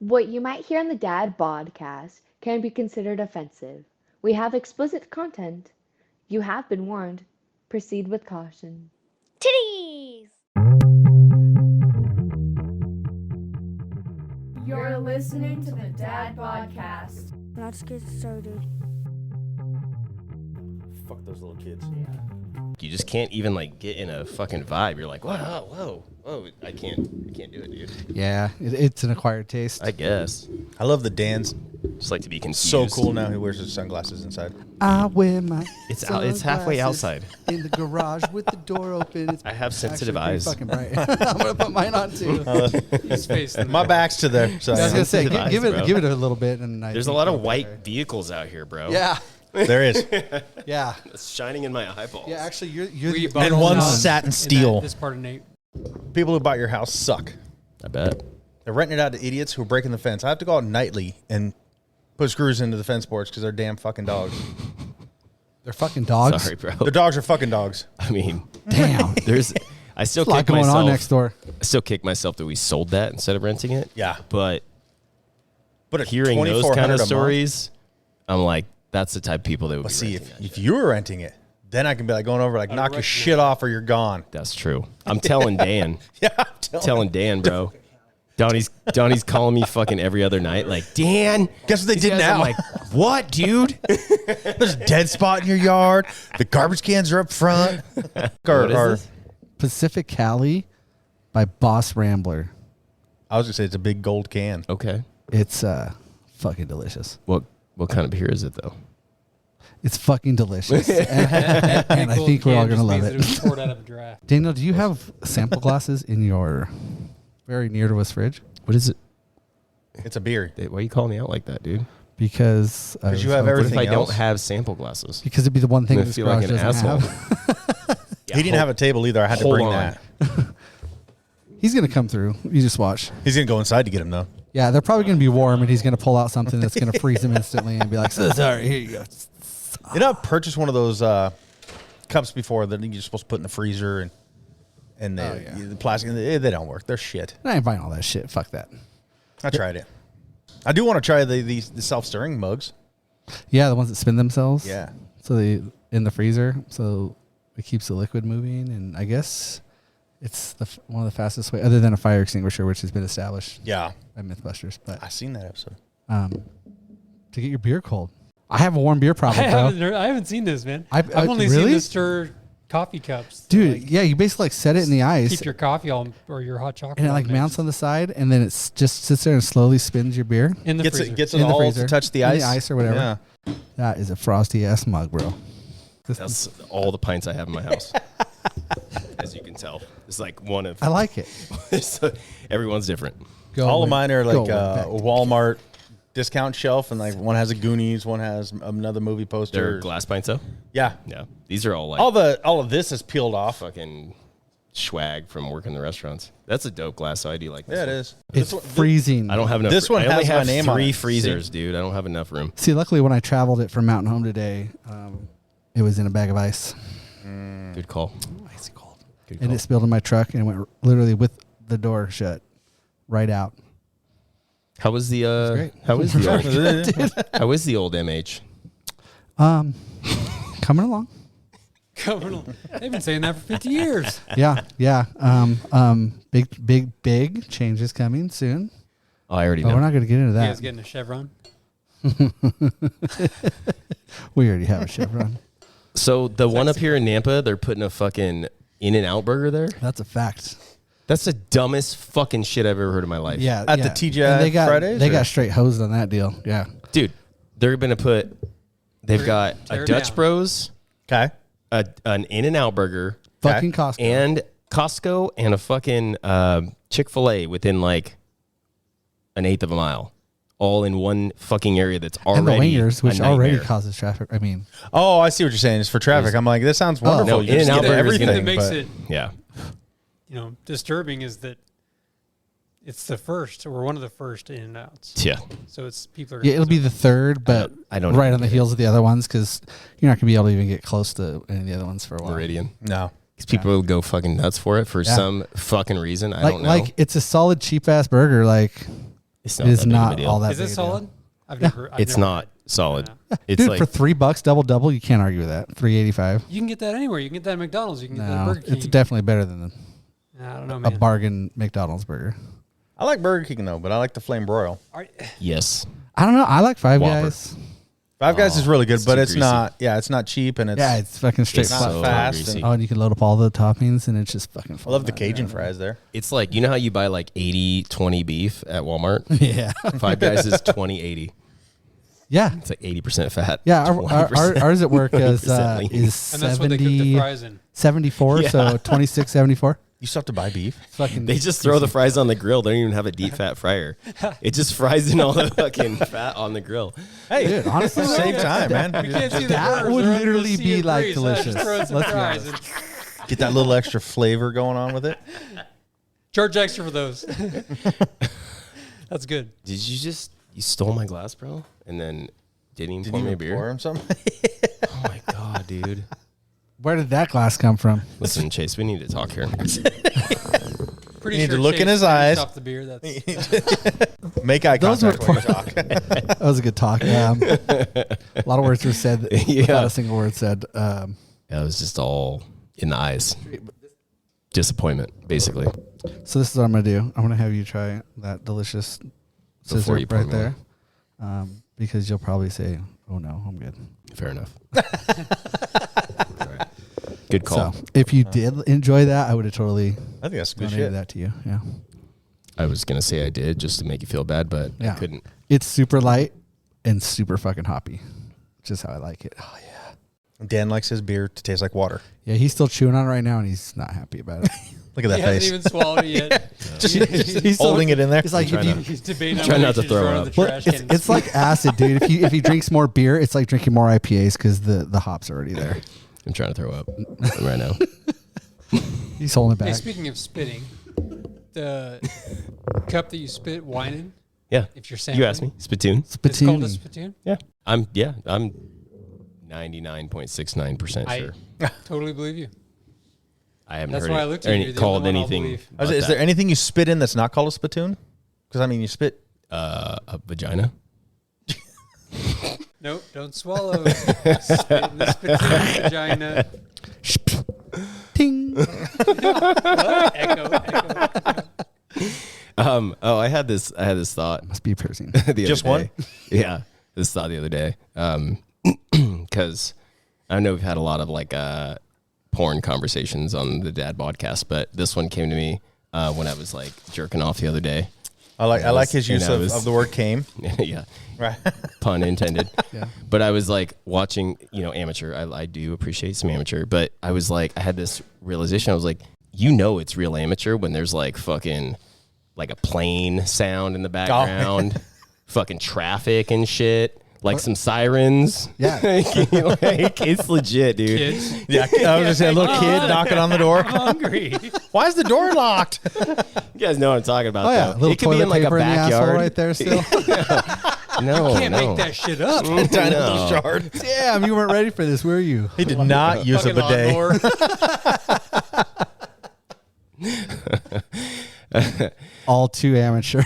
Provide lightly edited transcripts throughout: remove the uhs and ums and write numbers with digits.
What you might hear on the Dad Bodcast can be considered offensive. We have explicit content. You have been warned. Proceed with caution. Titties! You're listening to the Dad Podcast. Let's get started. Fuck those little kids. You just can't even like get in a fucking vibe. You're like, whoa, I can't do it, dude. Yeah, it's an acquired taste. I guess. I love the Dan's. Just like to be confused. So cool now. He wears his sunglasses inside. I wear my It's halfway outside. in the garage with the door open. It's I have sensitive actually eyes. pretty fucking bright. I'm gonna put mine on too. His face. My back's to there. So I was gonna say, Sensitive give eyes, bro. it a little bit, and There's a lot of white vehicles out here, bro. Yeah, there is. yeah, It's shining in my eyeballs. yeah. Actually, you're We the both And one know satin in steel. This part of Nate. People who bought your house suck. I bet. They're renting it out to idiots who are breaking the fence. I have to go out nightly and put screws into the fence boards because they're damn fucking dogs. They're fucking dogs. Sorry, bro. The dogs are fucking dogs. I mean, Damn, I still a lot kick going myself. on next door. I still kick myself that we sold that instead of renting it. Yeah. But But at hearing those $2,400 kind a of month- I'm like, that's the type of people that would But be see, renting that if shit. you were renting it, then I can be like going over, like, knock your shit off or you're gone. That's true. I'm telling Dan. Yeah, I'm telling Dan, bro. Donnie's calling me fucking every other night. Like, Dan, Guess what they these did guys- now? I'm like, what, dude? There's a dead spot in your yard. The garbage cans are up front. What is this? Pacific Cali by Boss Rambler. I was going to say it's a big gold can. Okay. It's fucking delicious. What kind of beer is it though? It's fucking delicious, and I think we're all gonna love It was it. poured out of a draft. Daniel, do you have sample glasses in your very near to us fridge? What is it? It's a beer. Why are you calling me out like that, dude? Because you have What if everything I else? don't have sample glasses? Because it'd be the one thing I'm this gonna feel like garage an doesn't asshole. have. He didn't have a table either. I had to hold bring on. that. He's gonna come through. You just watch. He's going to go inside to get him, though. Yeah, they're probably gonna be warm, and he's gonna pull out something that's gonna freeze him instantly and be like, "So sorry, here you go." You know, I've purchased one of those cups before that you're supposed to put in the freezer and the plastic. They don't work. They're shit. I ain't buying all that shit. Fuck that. I tried it. I do want to try the self-stirring mugs. Yeah, the ones that spin themselves. Yeah. So they in the freezer, so it keeps the liquid moving, and I guess it's one of the fastest way, other than a fire extinguisher, which has been established Yeah. by MythBusters. But I seen that episode. to get your beer cold, I have a warm beer problem, bro. I haven't seen this, man. I've I've only really? seen the stir coffee cups. Dude, Like, yeah, you basically like set it in the ice, keep your coffee on or your hot chocolate. and it like on mounts on the side, and then it just sits there and slowly spins your beer in the Gets freezer. it, gets in it the all freezer, to touch the in ice. the ice or whatever. Yeah. That is a frosty ass mug, bro. That's all the pints I have in my house. As you can tell, it's like one of. I like it. Everyone's different. Go All with- of mine are go like with a that. Walmart discount shelf, and like one has a Goonies, one has another movie They're poster. glass pints though. Yeah. Yeah, these are all like All of this is peeled off. fucking swag from working the restaurants. That's a dope glass, so I do like this. Yeah, it one. is. It's This one- freezing. I don't have enough. This one I only has my have name on 3 it. freezers, dude. I don't have enough room. See, luckily when I traveled it from Mountain Home today, it was in a bag of ice. Good call. Icy cold. Good And call. it spilled in my truck and it went literally with the door shut right out. How was the great. how is the old, how is the old MH? Coming along. They've been saying that for 50 years. Yeah, yeah. Big changes coming soon. Oh, I already But know. we're not going to get into You that. guys getting a Chevron? We already have a Chevron. So the one up here in Nampa, they're putting a fucking In-N-Out burger there. That's a fact. That's the dumbest fucking shit I've ever heard in my life. Yeah. At the yeah. TGI And they got, Fridays, They or- got straight hosed on that deal. Yeah. Dude, they're gonna put. They've got Tear a it Dutch down. Bros, Okay. an In-N-Out burger, Fucking Costco. and Costco, and a fucking Chick-fil-A within like an eighth of a mile, all in one fucking area that's And the already wingers, which a already nightmare. causes traffic. I mean, Oh, I see what you're saying. It's for traffic. I'm like, this sounds wonderful. No, You just In-N-Out get burger is The thing gonna- everything. that makes but- it Yeah, disturbing is that it's the first or one of the first in and outs. yeah. So it's people are yeah, it'll be the third, but I don't right even on the get heels of the other ones because you're not going to be able to even get close to any of the other ones for a while. Meridian. No. Because people will go fucking nuts for it for Yeah. some fucking reason. I Like, don't know. like it's a solid cheap ass burger. Like It's It not is that big of a not deal. all that. Is big it a deal. solid? I've It's never not solid. Yeah. It's Dude, like for $3 double, you can't argue with that. $3.85. You can get that anywhere. You can get that at McDonald's. You can get that at No, Burger King. it's definitely better than I don't know, a man. bargain McDonald's burger. I like Burger King though, but I like the flame broil. yes. I don't know. I like Five Whopper. Guys. Five Guys is really good, it's but too it's greasy. not. Yeah, it's not cheap, and it's. Yeah, it's fucking straight It's not flat. so fast. greasy. And, Oh, and you can load up all the toppings, and it's just fucking. I love the Cajun fries there. It's like, you know how you buy like 80-20 beef at Walmart? Yeah, Five Guys is 20-80. yeah, It's like 80% fat. yeah. 20%. Ours at work is 20% lean. is And that's what they cook the 70, fries in. 74, Yeah. so 26.74. You still have to buy beef. Fucking. They just throw the fries on the grill. They don't even have a deep fat fryer. It just fries in all the fucking fat on the grill. Hey, Dude, honestly, same time, man. You can't see the That burgers, would they're under the literally sea be of like grease. delicious. Just throw some Let's be fries honest. and Get that little extra flavor going on with it. charge extra for those. That's good. Did you stole my glass, bro? And then didn't even Did pour you me a even pour beer? him something? Oh my God, dude. Where did that glass come from? Listen, Chase, we need to talk here. Pretty You need sure to look in Chase his finished eyes. off the beer. That's Those Make eye contact were- when you talk. That was a good talk. A lot of words were said. Yeah. Without a single word said. Yeah, it was just all in the eyes. Disappointment, basically. So this is what I'm gonna do. I'm gonna have you try that delicious Before scissor you pour right me there, because you'll probably say, "Oh no, I'm good." Fair enough. All right. Good call. So if you did enjoy that, I would have totally I think that's good donated shit. that to you. Yeah, I was gonna say I did just to make you feel bad, but Yeah. I couldn't. it's super light and super fucking hoppy, which is how I like it. Oh yeah, Dan likes his beer to taste like water. yeah. He's still chewing on it right now, and he's not happy about it. Look at that he hasn't face. even swallowed it yet. Just He's still- holding it in there. It's like if trying you. to- He's debating on Try whether not he to should throw throw it in up. the Well, trash it's, can. it's like acid, dude. If he drinks more beer, it's like drinking more IPAs because the hops are already there. I'm trying to throw up right now. He's holding it Hey, back. speaking of spitting, the cup that you spit wine in, Yeah. if you're sampling, You asked me. Spittoon. it's called a Spittoon. spittoon. Yeah. I'm 99.69% I sure. totally believe you. I haven't That's heard why it I looked or at any- you. You're the called only one I'll anything. believe. but Is there that. anything you spit in that's not called a spittoon? Because I mean, you spit. A vagina? Nope, don't swallow. Spit in the spittoon vagina. Ting. Echo. I had this thought Must be a piercing. the other Just one? day. Yeah. This thought the other day. Because I know we've had a lot of like porn conversations on the Dad podcast, but this one came to me when I was like jerking off the other day. I like his use and I was- of the word came. Yeah. Right. Pun intended. Yeah. But I was like watching, amateur. I do appreciate some amateur, but I was like, I had this realization. I was like, it's real amateur when there's like fucking like a plane sound in the background, fucking traffic and shit. Like some sirens. Yeah. Like, it's legit, dude. Kids, Yeah, I was just saying, a little kid knocking on the door. I'm hungry. Why is the door locked? You guys know what I'm talking about. Oh yeah, though. little It could be toilet in like a paper in the asshole backyard. right there still. No, Can't no. make that shit up. Tiny No. little shard. Damn, you weren't ready for this, were you? He did not use a Fucking bidet. lawnmower. All too amateur.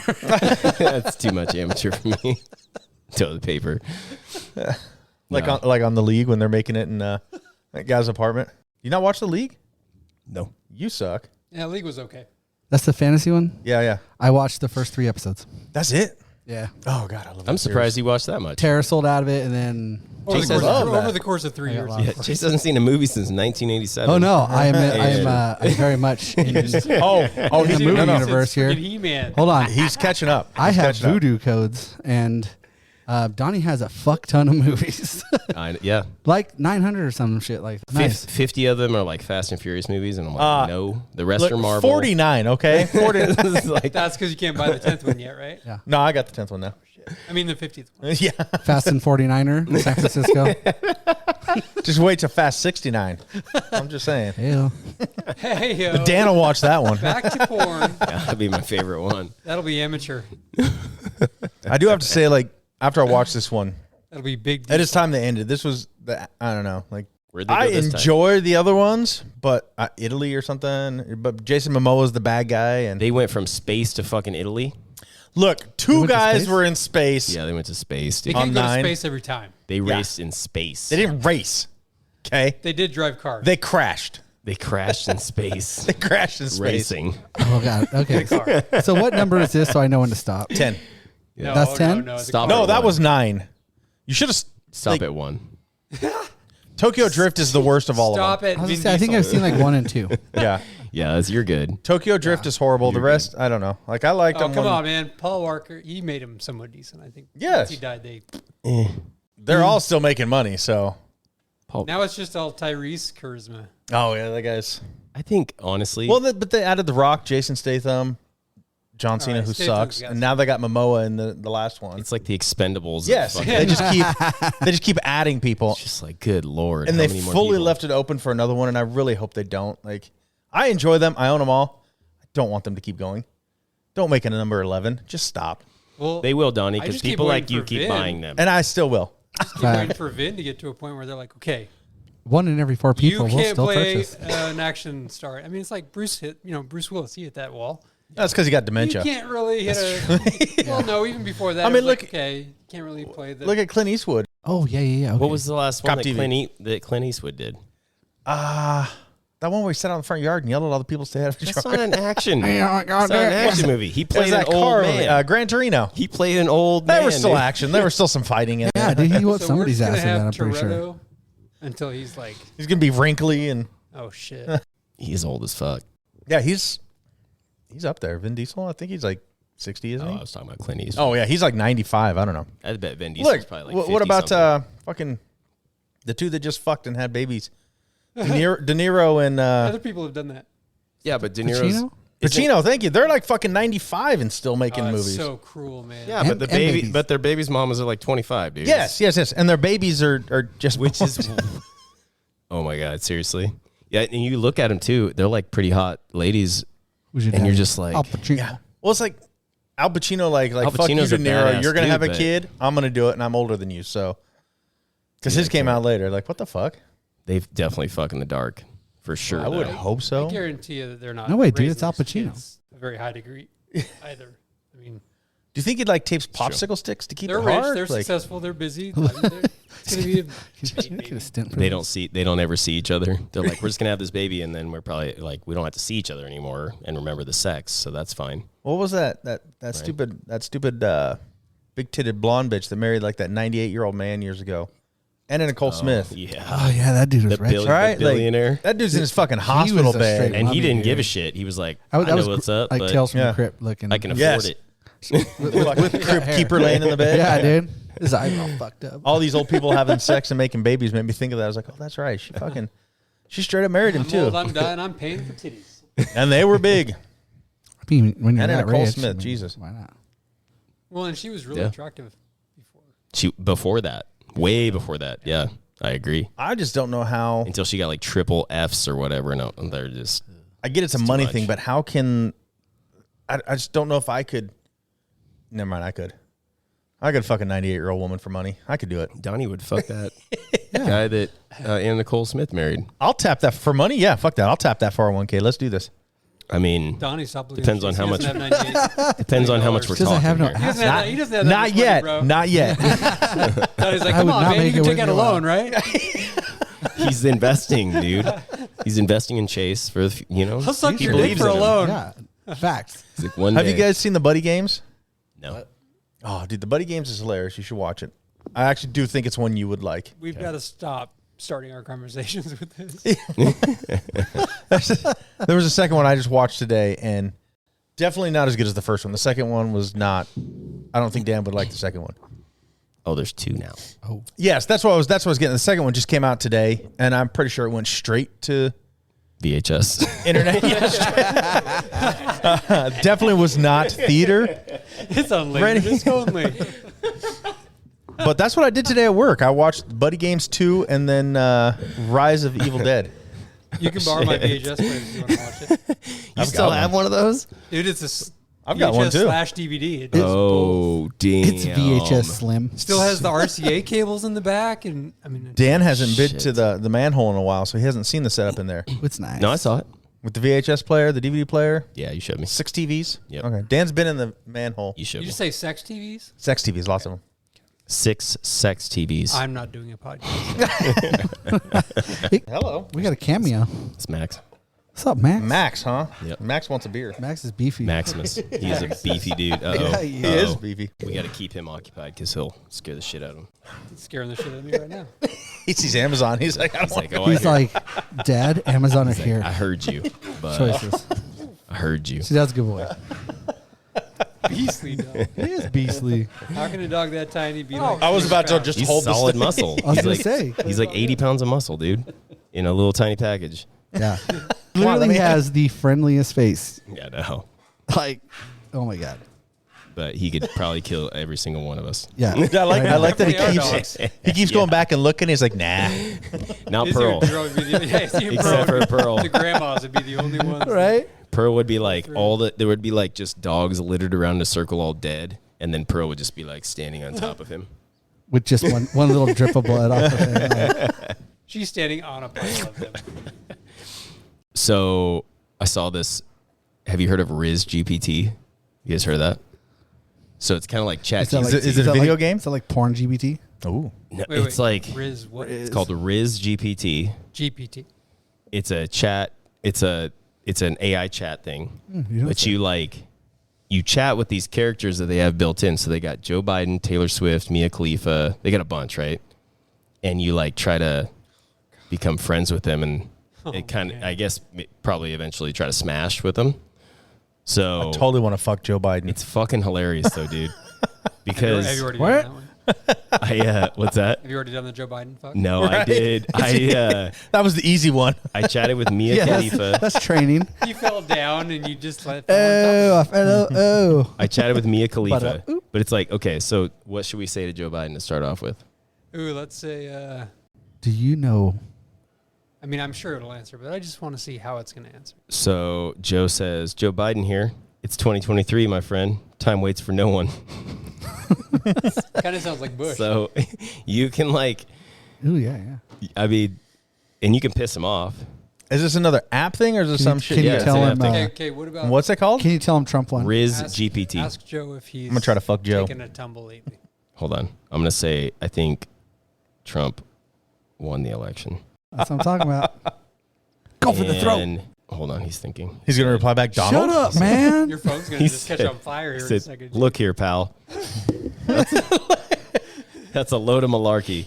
That's too much amateur for me. Toilet paper. Like No. on the League when they're making it in that guy's apartment. You not watch the League? No. You suck. Yeah, League was okay. That's the fantasy one. Yeah, yeah. I watched the first 3 episodes. That's it. Yeah. Oh God, I love. I'm surprised you watched that much. Tara sold out of it, and then. Over, Chase the course, says- of, love over that. the course of 3 I got years. lost. Yeah, Chase hasn't seen a movie since 1987. Oh no, I'm very much in the Oh, he's movie no, no. universe here. He-Man. Hold on, He's catching up. I He's have catching up. voodoo codes, and Donnie has a fuck ton of movies, Yeah. like 900 or some shit. Like nice. 50 of them are like Fast and Furious movies, and I'm like, no. The rest Look, are Marvel. 49. Okay, 40. It's like, That's because you can't buy the 10th one yet, right? Yeah. No, I got the 10th one now. I mean the 50th one. Yeah, Fast and 49er, San Francisco. just wait till Fast 69. I'm just saying. Ew. Hey, yo. Dan will watch that one. Back to porn. that'd be my favorite one. That'll be amateur. I do have to say, like, after I watched this one, That'll be big. it is time to end it. This was I don't know, like. Where'd they go I this time? enjoy the other ones, but Italy or something. But Jason Momoa is the bad guy, and They went from space to fucking Italy. Look, two went to guys space? were in space. Yeah, they went to space, They dude. can go to 9. space every time. They raced in space. They didn't race. Okay. They did drive cars. They crashed. They crashed in space. They crashed in space. Racing. Oh god. Okay. So what number is this? So I know when to stop. 10. No, That's 10? No, Stop. No, at that one. was 9. You should have. Stop at 1. Tokyo Drift is the worst of all Stop of it. I, was Vin gonna say, I think I've Diesel. seen like 1 and 2. them. Yeah. Yeah, you're good. Tokyo Drift is horrible. The rest, I don't know. Like, I liked Oh, them. come when- on, man. Paul Walker, he made him somewhat decent, I think. Yes. Once he died, they. They're all still making money, so. Now it's just all Tyrese charisma. Oh, yeah, that guy's. I think, honestly, Well, but they added The Rock, Jason Statham, John Cena, right, who Statham's sucks, got and now they got Momoa in the last one. it's like the Expendables. of Yes, fucking- they just keep adding people, It's just like, good Lord. and how they many more fully people? left it open for another one. And I really hope they don't. Like, I enjoy them. I own them all. I don't want them to keep going. Don't make it a number 11. Just stop. Well, They will, Donnie, I because just keep people like waiting you for keep Vin. buying them. And I still will. keep waiting for Vin to get to a point where they're like, okay, 1 in every 4 people you will can't still play purchase. an action star. I mean, it's like Bruce Willis. He hit that wall. That's because he got dementia. You can't really hit a. Well, no, even before that. I I mean, mean, look- okay, you can't really play the. Look at Clint Eastwood. Oh yeah. Okay. What was the last one Cop that TV. Clint Eastwood did? That one where he sat out in the front yard and yelled at all the people to stay out of his That's yard. not an action. Yeah, It's not an action movie. He It was played an that old car, man. Gran Torino. He played an old There man. was still dude. action. There was still some fighting in there. Yeah, dude, he whooped so somebody's we're ass just in gonna that. I'm have pretty sure. Toretto until he's like, He's gonna be wrinkly and oh shit. He's old as fuck. yeah, he's up there. Vin Diesel, I think he's like 60, isn't Oh, he? I was talking about Clint Eastwood. Oh yeah, he's like 95. I don't know. I bet Vin Diesel's Look, probably like what 50 about something. fucking the two that just fucked and had babies? De Niro and Other people have done that. Yeah, but De Niro's Pacino? Pacino. Thank you. They're like fucking 95 and still making Oh, that's movies. so cruel, man. Yeah, And- but the and baby, babies. but their baby's mamas are like 25, dude. Yes, and their babies are just Which is, oh my god, seriously. Yeah, and you look at them too; they're like pretty hot ladies, Who's your and you're daddy? just like, Al Pacino. yeah. Well, it's like Al Pacino, like Al fuck you, Pacino's De a Niro. badass You're gonna dude, have a but- kid. I'm gonna do it, and I'm older than you. So, because his came out later. Like, what the fuck? they've definitely fuck in the dark for sure. I would though. hope so. I guarantee you that they're not. No way, dude, raising it's Al these Pacino. kids a very high degree either. I mean, Do you think he like tapes popsicle sticks to keep they're it rich, hard? they're Like, successful, they're busy. I mean, it's gonna be a Get a stint for They this. don't ever see each other. They're like, we're just gonna have this baby, and then we're probably like, we don't have to see each other anymore and remember the sex, so that's fine. what was that stupid big titted blonde bitch that married like that 98-year-old man years ago? Anna Nicole Smith. Yeah, Oh yeah, that dude was the, rich. bill- Right? the billionaire, Like, that dude's in his fucking hospital a bed. straight and he Mommy, didn't give a dude. shit. He was like, I I know was what's up, like but Tales from Yeah. the Crypt looking. I can afford Yes. it. with Crypt Keeper laying in the bed. Yeah, dude. His eyes all fucked up. All these old people having sex and making babies made me think of that. I was like, oh, that's right. She straight up married him I'm too. old, I'm done, I'm paying for titties. And they were big. I mean, when you're Anna that Nicole rich, Smith, I mean, Jesus. why not? Well, and she was really Yeah. attractive before. Before that, way before that. Yeah, I agree. I just don't know how. Until she got like triple Fs or whatever. No, they're just I get it's a too money much. thing, but how can I just don't know if I could. Never mind, I could fuck a 98-year-old woman for money. I could do it. Donnie would fuck that guy that Anna Nicole Smith married. I'll tap that for money. Yeah, fuck that. I'll tap that 401k. Let's do this. I mean, Donnie, stop looking Depends at on me. how He much- doesn't have 98. depends on how much we're She doesn't talking have no here. He doesn't have that. He doesn't have that Not much yet. money, bro. Not yet. Donnie's like, I come would on, not man, make you it can with take out a your loan, wallet. right? He's investing, dude. He's investing in Chase for the, I'll suck he your dick believes for a in him. loan. Yeah, facts. It's like one Have day. you guys seen the Buddy Games? No. Oh, dude, the Buddy Games is hilarious. You should watch it. I actually do think it's one you would like. We've got to stop starting our conversations with this. There was a second one I just watched today, and definitely not as good as the first one. The second one was not. I don't think Dan would like the second one. Oh, there's two now. Yes, that's what I was getting. The second one just came out today, and I'm pretty sure it went straight to VHS. internet. Definitely was not theater, It's on Ready? Laserdisc only. but that's what I did today at work. I watched Buddy Games 2 and then Rise of Evil Dead. You can borrow my VHS player if you want to watch it. You still have one of those? Dude, it's a I've got one, too. VHS/DVD. It does both. Oh, damn. It's VHS Slim. Still has the RCA cables in the back, and I mean, Dan hasn't been Shit. to the manhole in a while, so he hasn't seen the setup in there. It's nice. No, I saw it. With the VHS player, the DVD player. Yeah, you showed me. 6 TVs. Yep. Okay. Dan's been in the manhole. You showed Did me. you say sex TVs? Sex TVs, lots of them. 6 sex TVs. I'm not doing a podcast. Hello. We got a cameo. It's Max. What's up, Max? Max, huh? Yep. Max wants a beer. Max is beefy. Maximus. He's a beefy dude. Yeah, he He is beefy. We got to keep him occupied because he'll scare the shit out of him. It's scaring the shit out of me right now. He sees Amazon. He's like, I don't He's want like, oh, I He's hear- like, Dad, Amazon is here. I heard you, but Choices. I heard you. See, that's a good boy. Beastly dog. He is beastly. How can a dog that tiny be like? I was about to just He's hold this solid thing. muscle. I was He's gonna like, say. he's like 80 pounds of muscle, dude, in a little tiny package. Yeah. on, let Literally me- has the friendliest face. Yeah, no. Like, oh my God. But he could probably kill every single one of us. Yeah. I like that They are he dogs. keeps going back and looking. He's like, nah. Not Izzy Pearl. would probably be the- yeah, Izzy and Except Pearl for Pearl. The grandmas would be the only ones. Right? Pearl would be like there would be like just dogs littered around in a circle all dead. And then Pearl would just be like standing on top of him. With just one little drip of blood off of him. Like, She's standing on a pile of them. So I saw this. Have you heard of Riz GPT? You guys heard of that? So it's kind of like chat. is that GPT. like- Is it a that video like- game? Is that like porn GBT? Ooh. No, Wait, it's like Riz what? it's called Riz GPT. GPT. It's a chat. It's an AI chat thing. you don't But say. you chat with these characters that they have built in. So they got Joe Biden, Taylor Swift, Mia Khalifa. They got a bunch, right? And you like try to become friends with them, and it kind of, man. I guess, probably eventually try to smash with them. So I totally want to fuck Joe Biden. it's fucking hilarious, though, dude. Because Have you already What? done that one? what's that? Have you already done the Joe Biden fuck? No, I Right. did. That was the easy one. I chatted with Mia Yeah, Khalifa. that's training. You fell down and you just let it Oh, I fell. Oh. I chatted with Mia Khalifa, But, but it's like, okay, so what should we say to Joe Biden to start off with? Ooh, let's say, Do you know? I mean, I'm sure it'll answer, but I just want to see how it's going to answer. So Joe says, Joe Biden here. It's 2023, my friend. Time waits for no one. Kind of sounds like Bush. So you can like, Ooh, yeah, yeah. I mean, and you can piss him off. Is this another app thing or is this Can some you- shit? can you Yeah, it's tell an him? app okay, okay, what about What's it called? Can you tell him Trump won? Riz ask, GPT. Ask Joe if he's I'm gonna try to fuck Joe. taking a tumble lately. Hold on. I'm going to say, I think Trump won the election. That's what I'm talking about. Go for the throat. And- Hold on. He's thinking. He's gonna reply back, Donald. Shut up, man. Your phone's going to He just catch said- on fire here He in a said, second. look here, pal. That's a load of malarkey.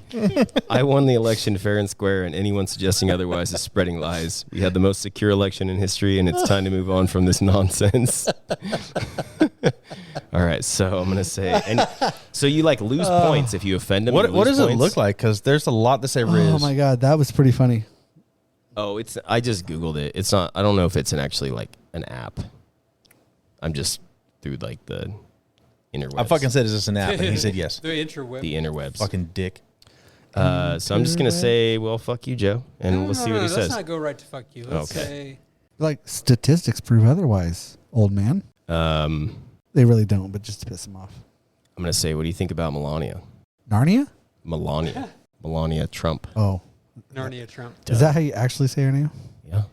I won the election fair and square, and anyone suggesting otherwise is spreading lies. We had the most secure election in history, and it's time to move on from this nonsense. All right, so I'm going to say, and so you like lose points if you offend them. What you what lose does it points. look like? Because there's a lot that say Riz. Oh my God, that was pretty funny. Oh, I just Googled it. It's not, I don't know if it's actually like an app. I'm just through like the interwebs. I fucking said, is this an app? And he said yes. The interweb. the interwebs. Fucking dick. So I'm just going to say, well, fuck you, Joe, and let's see what he Let's says. not go right to fuck you. Let's Okay. say Like statistics prove otherwise, old man. I'm They really don't, but just to piss him off. going to say, what do you think about Melania? Narnia? Melania Trump. Oh, Narnia Trump. is that how you actually say her name? Yeah.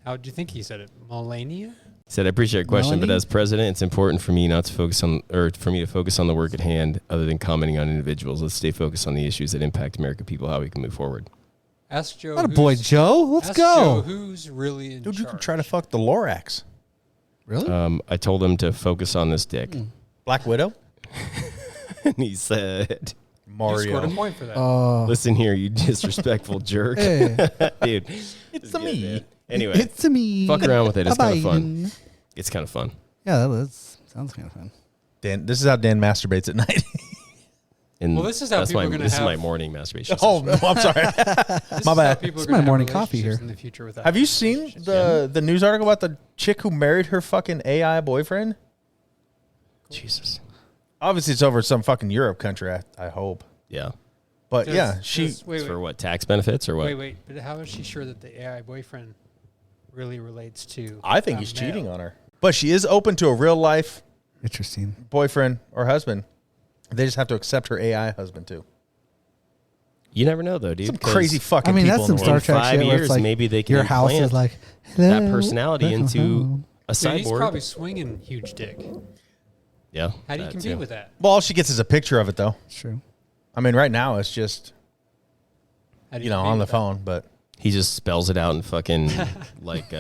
How do you think he said it? Melania? He said, I appreciate your question, but Melanie? as president, it's important for me not to focus on, or for me to focus on the work at hand other than commenting on individuals. Let's stay focused on the issues that impact American people, how we can move forward. Ask Joe. Not a boy, who's- Joe. Let's ask go. Joe who's really in Dude, you charge. can try to fuck the Lorax. Really? I told him to focus on this dick. Black Widow? And he said, You scored a Mario. point for that. Oh, listen here, you disrespectful jerk. hey, Dude, It's good, me. man. Anyway, it's a me. fuck around with it. It's kind of fun. Biden. It's kind of fun. Yeah, that sounds kind of fun. Dan, this is how Dan masturbates at night. And Well, this is how that's people my, are gonna This is my have- morning masturbation. Oh, no, I'm sorry. This my is how bad. people are This is gonna my have morning coffee relationships here. in the future without Have you seen relationships. the news article about the chick who married her fucking AI boyfriend? Jesus. Obviously, it's over some fucking Europe country, I hope. Yeah. But Does- yeah, she. does- wait, It's for wait, what, tax benefits or what? wait. But how is she sure that the AI boyfriend really relates to? I think he's cheating on her. But she is open to a real life Interesting. boyfriend or husband. They just have to accept her AI husband too. You never know though, dude. Some 'cause crazy fucking I mean, people that's some in the Star world. Trek 5 shit. Where years, it's like maybe they can your house implant is like that hello, personality into a Dude, he's cyborg. probably swinging huge dick. Yeah. How do you that compete too. with that? Well, all she gets is a picture of it, though. It's true. I mean, right now it's just How do you know compete on the with that? phone, but He just spells it out in fucking like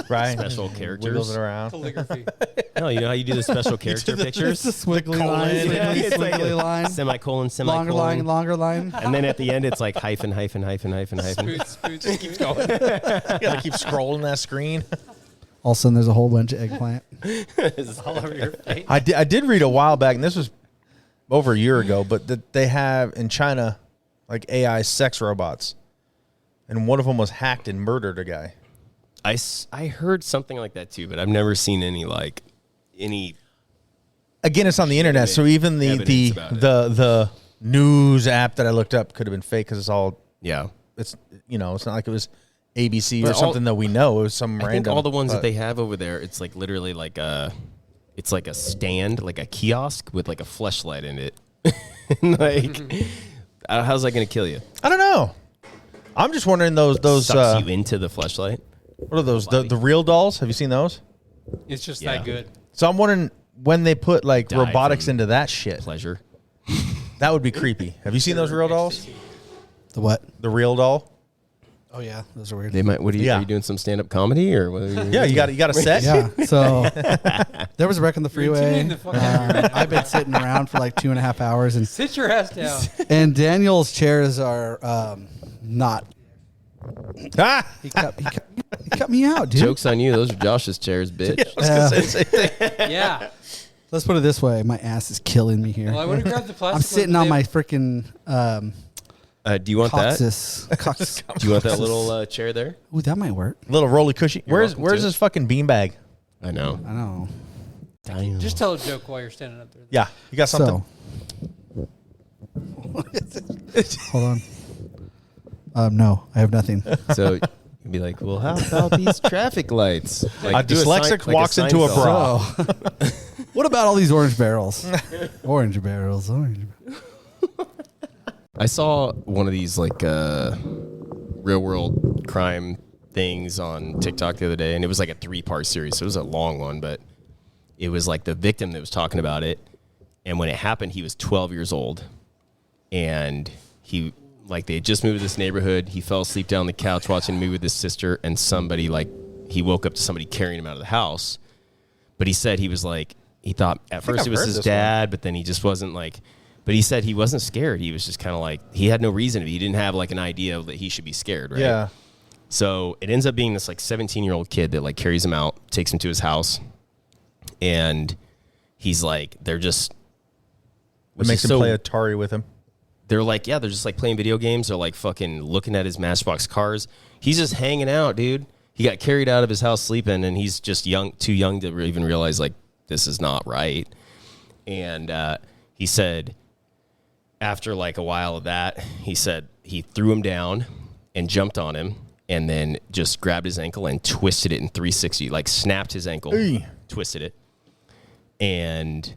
right, special Wiggles characters. it around. Calligraphy. No, you know how you do the special character pictures? It's a squiggly colon. line, Yeah, squiggly, it's like squiggly line, Semicolon, longer semicolon. line, longer line. And then at the end, it's like hyphen, hyphen, hyphen, hyphen, hyphen. Keeps going. You gotta keep scrolling that screen. All of a sudden, there's a whole bunch of eggplant. All over your face. I did read a while back, and this was over a year ago, but that they have in China like AI sex robots, and one of them was hacked and murdered a guy. I heard something like that too, but I've never seen any Again, it's on the internet, so even the Evidence about it. the news app that I looked up could have been fake because it's all yeah. it's it's not like it was ABC But or something that we know. It was some I random. think all the ones but- that they have over there, it's like literally like it's like a stand, like a kiosk with like a fleshlight in it. Like, how's that gonna kill you? I don't know. I'm just wondering those Sucks you into the fleshlight. what are those the real dolls? Have you seen those? It's just Yeah. that good. So I'm wondering when they put like Die robotics from into that shit. Pleasure. That would be creepy. Have you seen those real dolls? The what? The real doll? Oh yeah, those are weird. They might. What are you? Yeah. Are you doing some stand up comedy or what? Are you, Yeah, you got a set. Yeah. So there was a wreck on the freeway. tuning the fuck out of I've been sitting around for like 2.5 hours, and Sit your ass down. Daniel's chairs are not. Ah! He cut me out, dude. Jokes on you. Those are Josh's chairs, bitch. I was gonna say the same thing. Yeah. Let's put it this way: my ass is killing me here. Well, I would have grabbed the plastic. I'm sitting one, on but my freaking Do you want that? coccyx. Coccyx. Do you want that little chair there? Ooh, that might work. Little roly cushy. Where's welcome to it. this fucking beanbag? I know. I know. Damn. Just tell a joke while you're standing up there. Yeah, you got something. So, hold on. No, I have nothing. So you'd be like, well, how about these traffic lights? Like, A do dyslexic sign- walks into a Seinfeld. bra. So, what about all these orange barrels? Orange barrels. I saw one of these like real world crime things on TikTok the other day, and it was like a 3-part series. So it was a long one, but it was like the victim that was talking about it. And when it happened, he was 12 years old, and he like they had just moved to this neighborhood. He fell asleep down on the couch watching a movie with his sister, and somebody like he woke up to somebody carrying him out of the house. But he said he was like he thought at first I've it was heard his this dad, but then he just wasn't like. But he said he wasn't scared. He was just kind of like he had no reason to be. He didn't have like an idea that he should be scared, right? Yeah. So it ends up being this like 17-year-old kid that like carries him out, takes him to his house, and he's like they're just. It makes him play Atari with him. They're like, yeah, they're just like playing video games. They're like fucking looking at his Matchbox cars. He's just hanging out, dude. He got carried out of his house sleeping, and he's just too young to even realize like this is not right. And he said after like a while of that, he said he threw him down and jumped on him and then just grabbed his ankle and twisted it in 360, like snapped his ankle, twisted it. And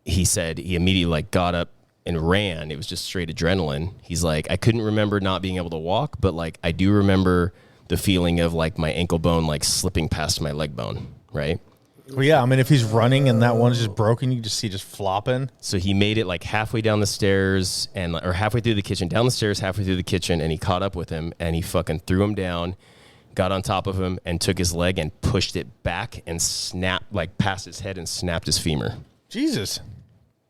he said he immediately like got up and ran. It was just straight adrenaline. He's like, I couldn't remember not being able to walk, but like I do remember the feeling of like my ankle bone like slipping past my leg bone, right? Well, yeah. I mean, if he's running and that one's just broken, you just see just flopping. So he made it like halfway down the stairs or halfway through the kitchen, down the stairs, halfway through the kitchen, and he caught up with him and he fucking threw him down, got on top of him and took his leg and pushed it back and snapped like past his head and snapped his femur. Jesus.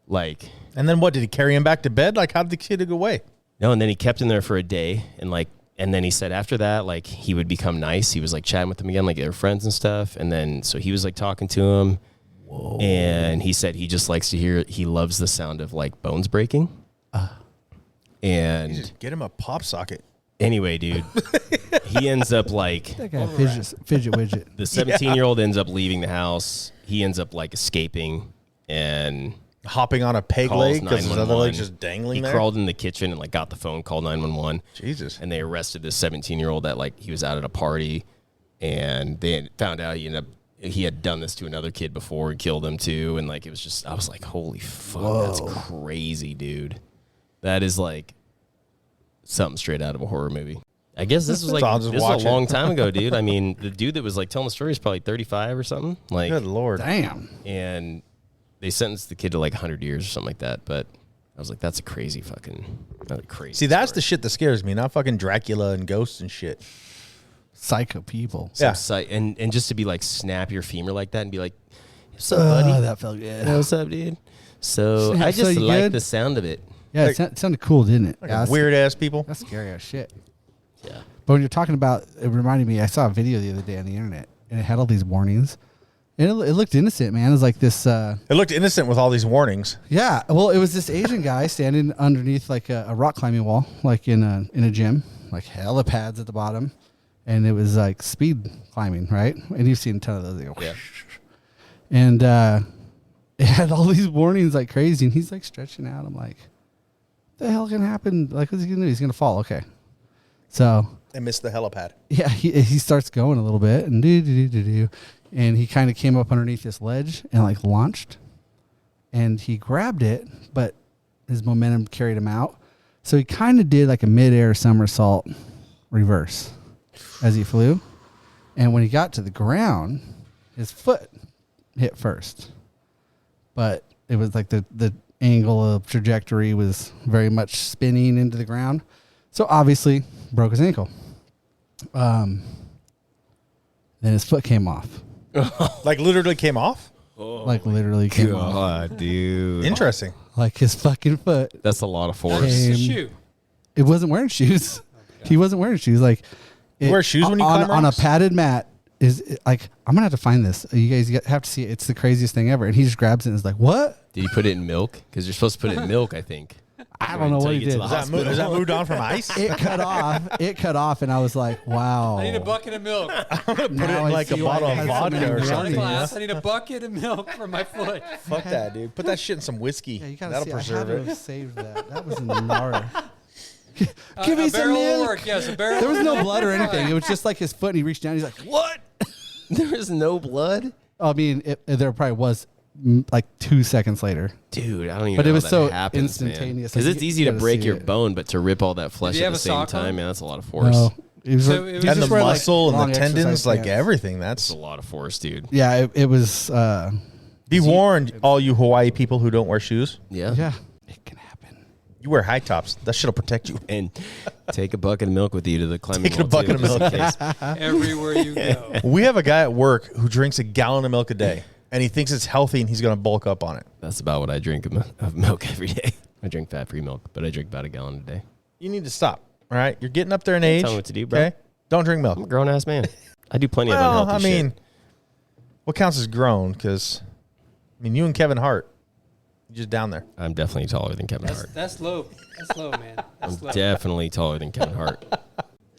Like, And then what? Did he carry him back to bed? Like, how did the kid go away? no, and then he kept him there for a day, and then he said after that, like, he would become nice. He was like chatting with them again, like they were friends and stuff. And then so he was like talking to him. Whoa. And he said he just likes to hear. He loves the sound of like bones breaking. And Just get him a pop socket. anyway, dude, he ends up like That guy fidget widget. the 17-year-old ends up leaving the house. He ends up like escaping and Hopping on a peg calls leg because his other 911. leg's just dangling He there. crawled in the kitchen and like got the phone, called 911. Jesus. And they arrested this 17-year-old that like he was out at a party, and they had found out he had done this to another kid before and killed him too. And like it was just, I was like, holy fuck, that's crazy, dude. That is like something straight out of a horror movie. I guess this was like So I'll just this was watch a long it. time ago, dude. I mean, the dude that was like telling the story is probably 35 or something. Like, Good Lord. Damn. and they sentenced the kid to like 100 years or something like that. But I was like, that's a crazy fucking, that's a crazy. See, that's the story. shit that scares me, not fucking Dracula and ghosts and shit. Psycho people. Yeah. And just to be like snap your femur like that and be like, what's up, buddy? That felt good. Hey, what's up, dude? So Snap, I so just you like good? the sound of it. Yeah, it sounded cool, didn't it? Like Yeah, weird ass people. That's scary as shit. Yeah. But when you're talking about, it reminded me, I saw a video the other day on the internet, and it had all these warnings. And it looked innocent, man. It was like this. It looked innocent with all these warnings. Yeah, well, it was this Asian guy standing underneath like a rock climbing wall, like in a gym, like hella pads at the bottom, and it was like speed climbing, right? And you've seen a ton of those. They go, Yeah. And it had all these warnings like crazy, and he's like stretching out. I'm like, the hell can happen? Like, what's he gonna do? He's gonna fall. Okay, so I missed the helipad. yeah, he starts going a little bit, and and he kind of came up underneath this ledge and like launched, and he grabbed it, but his momentum carried him out. So he kind of did like a midair somersault reverse as he flew, and when he got to the ground, his foot hit first, but it was like the angle of trajectory was very much spinning into the ground, so obviously broke his ankle. Then his foot came off. Like literally came off? Like literally came off. God, dude. Interesting. Like his fucking foot. That's a lot of force. Came- Shoe. It wasn't wearing shoes. He wasn't wearing shoes. Like You wear shoes when you on, climb on a rocks? padded mat. Like I'm gonna have to find this. You guys have to see it. It's the craziest thing ever. And he just grabs it and is like, "What?" Did you put it in milk? Because you're supposed to put it in milk, I think. I don't know Until what you he get to did. the Is that, hospital. is that moved on from ice? It cut off. It cut off, and I was like, "Wow." I need a bucket of milk. Put it Now in I like a see why bottle it of has so vodka many or warnings. something. Glass. I need a bucket of milk for my foot. Fuck that, dude. Put that shit in some whiskey. Yeah, you gotta That'll see. preserve I had to it. have saved that. That was in the gnarly. A Give me some barrel will milk. work. Yes, a barrel. There was will no work. blood or anything. It was just like his foot, and he reached down. He's like, "What?" There is no blood? I mean, there probably was like 2 seconds later. Dude, I don't even But know it was how so that happens, instantaneous. Because Like, it's you easy to gotta break see your it. bone, but to rip all that flesh you at have the a same sock on? time, man, that's a lot of force. No, it was, So it was he And just the wear, like, muscle long and the tendons, exercise like pants. everything. That's That's a lot of force, dude. Yeah, it was. be warned, all you Hawaii people who don't wear shoes. Yeah. Yeah, it can happen. You wear high tops. That shit'll protect you. And take a bucket of milk with you to the climbing Take a wall, bucket too, of just in milk. case. Everywhere you go. We have a guy at work who drinks a gallon of milk a day, and he thinks it's healthy, and he's going to bulk up on it. That's about what I drink of milk every day. I drink fat-free milk, but I drink about a gallon a day. You need to stop. All right, you're getting up there in age. Tell me what to do, bro. Okay, don't drink milk. I'm a grown-ass man. I do plenty of Well, unhealthy I mean, shit. what counts as grown? Because, I mean, you and Kevin Hart, you're just down there. I'm definitely taller than Kevin Hart. That's low. That's low, man. I'm That's low. definitely taller than Kevin Hart.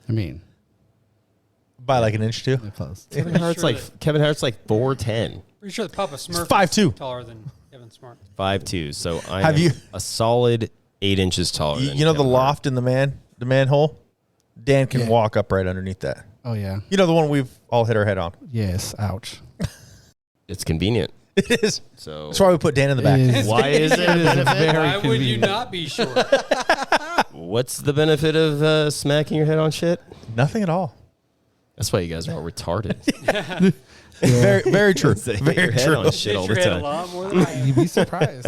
I mean, By like an inch too. they're close. Kevin Hart's sure like Kevin Hart's like 4'10", Pretty sure the Papa Smurf 5'2". is taller than Kevin Smart. 5'2". So I Have am you- a solid 8 inches taller. You, than you know the Kevin Hart. loft in the manhole? Dan can Yeah. walk up right underneath that. Oh yeah. You know the one we've all hit our head on. Yes. Ouch. It's convenient. It is. So That's why we put Dan in the back. It is- why is it a It is benefit? very Why would you convenient. not be short? What's the benefit of smacking your head on shit? Nothing at all. That's why you guys are all retarded. Very, very true. So hit Very your head true. on shit all Hit the your head a time. lot more than I am. You'd be surprised.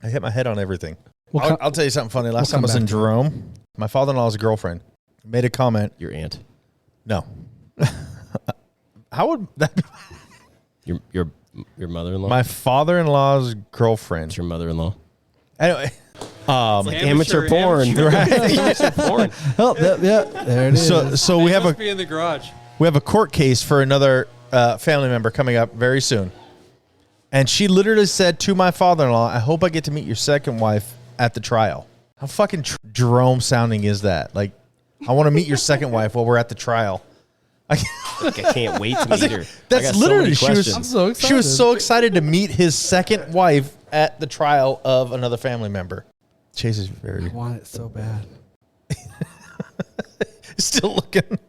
I hit my head on everything. We'll I'll, come- I'll tell you something funny. Last we'll time I was come in back to it. Jerome, my father-in-law's girlfriend made a comment. Your aunt, No. How would that be? your mother-in-law. My father-in-law's girlfriend. It's your mother-in-law. Anyway, Like amateur porn, amateur. right? Amateur porn. Oh, yeah, there it is. so we They have must a be in the garage. we have a court case for another family member coming up very soon. And she literally said to my father-in-law, I hope I get to meet your second wife at the trial. How fucking Jerome sounding is that? Like, I want to meet your second wife while we're at the trial. Like, I can't wait to meet her. I That's got literally, so many she was, I'm questions. so she was excited. so excited to meet his second wife at the trial of another family member. Chase is I very, want it so bad. still looking.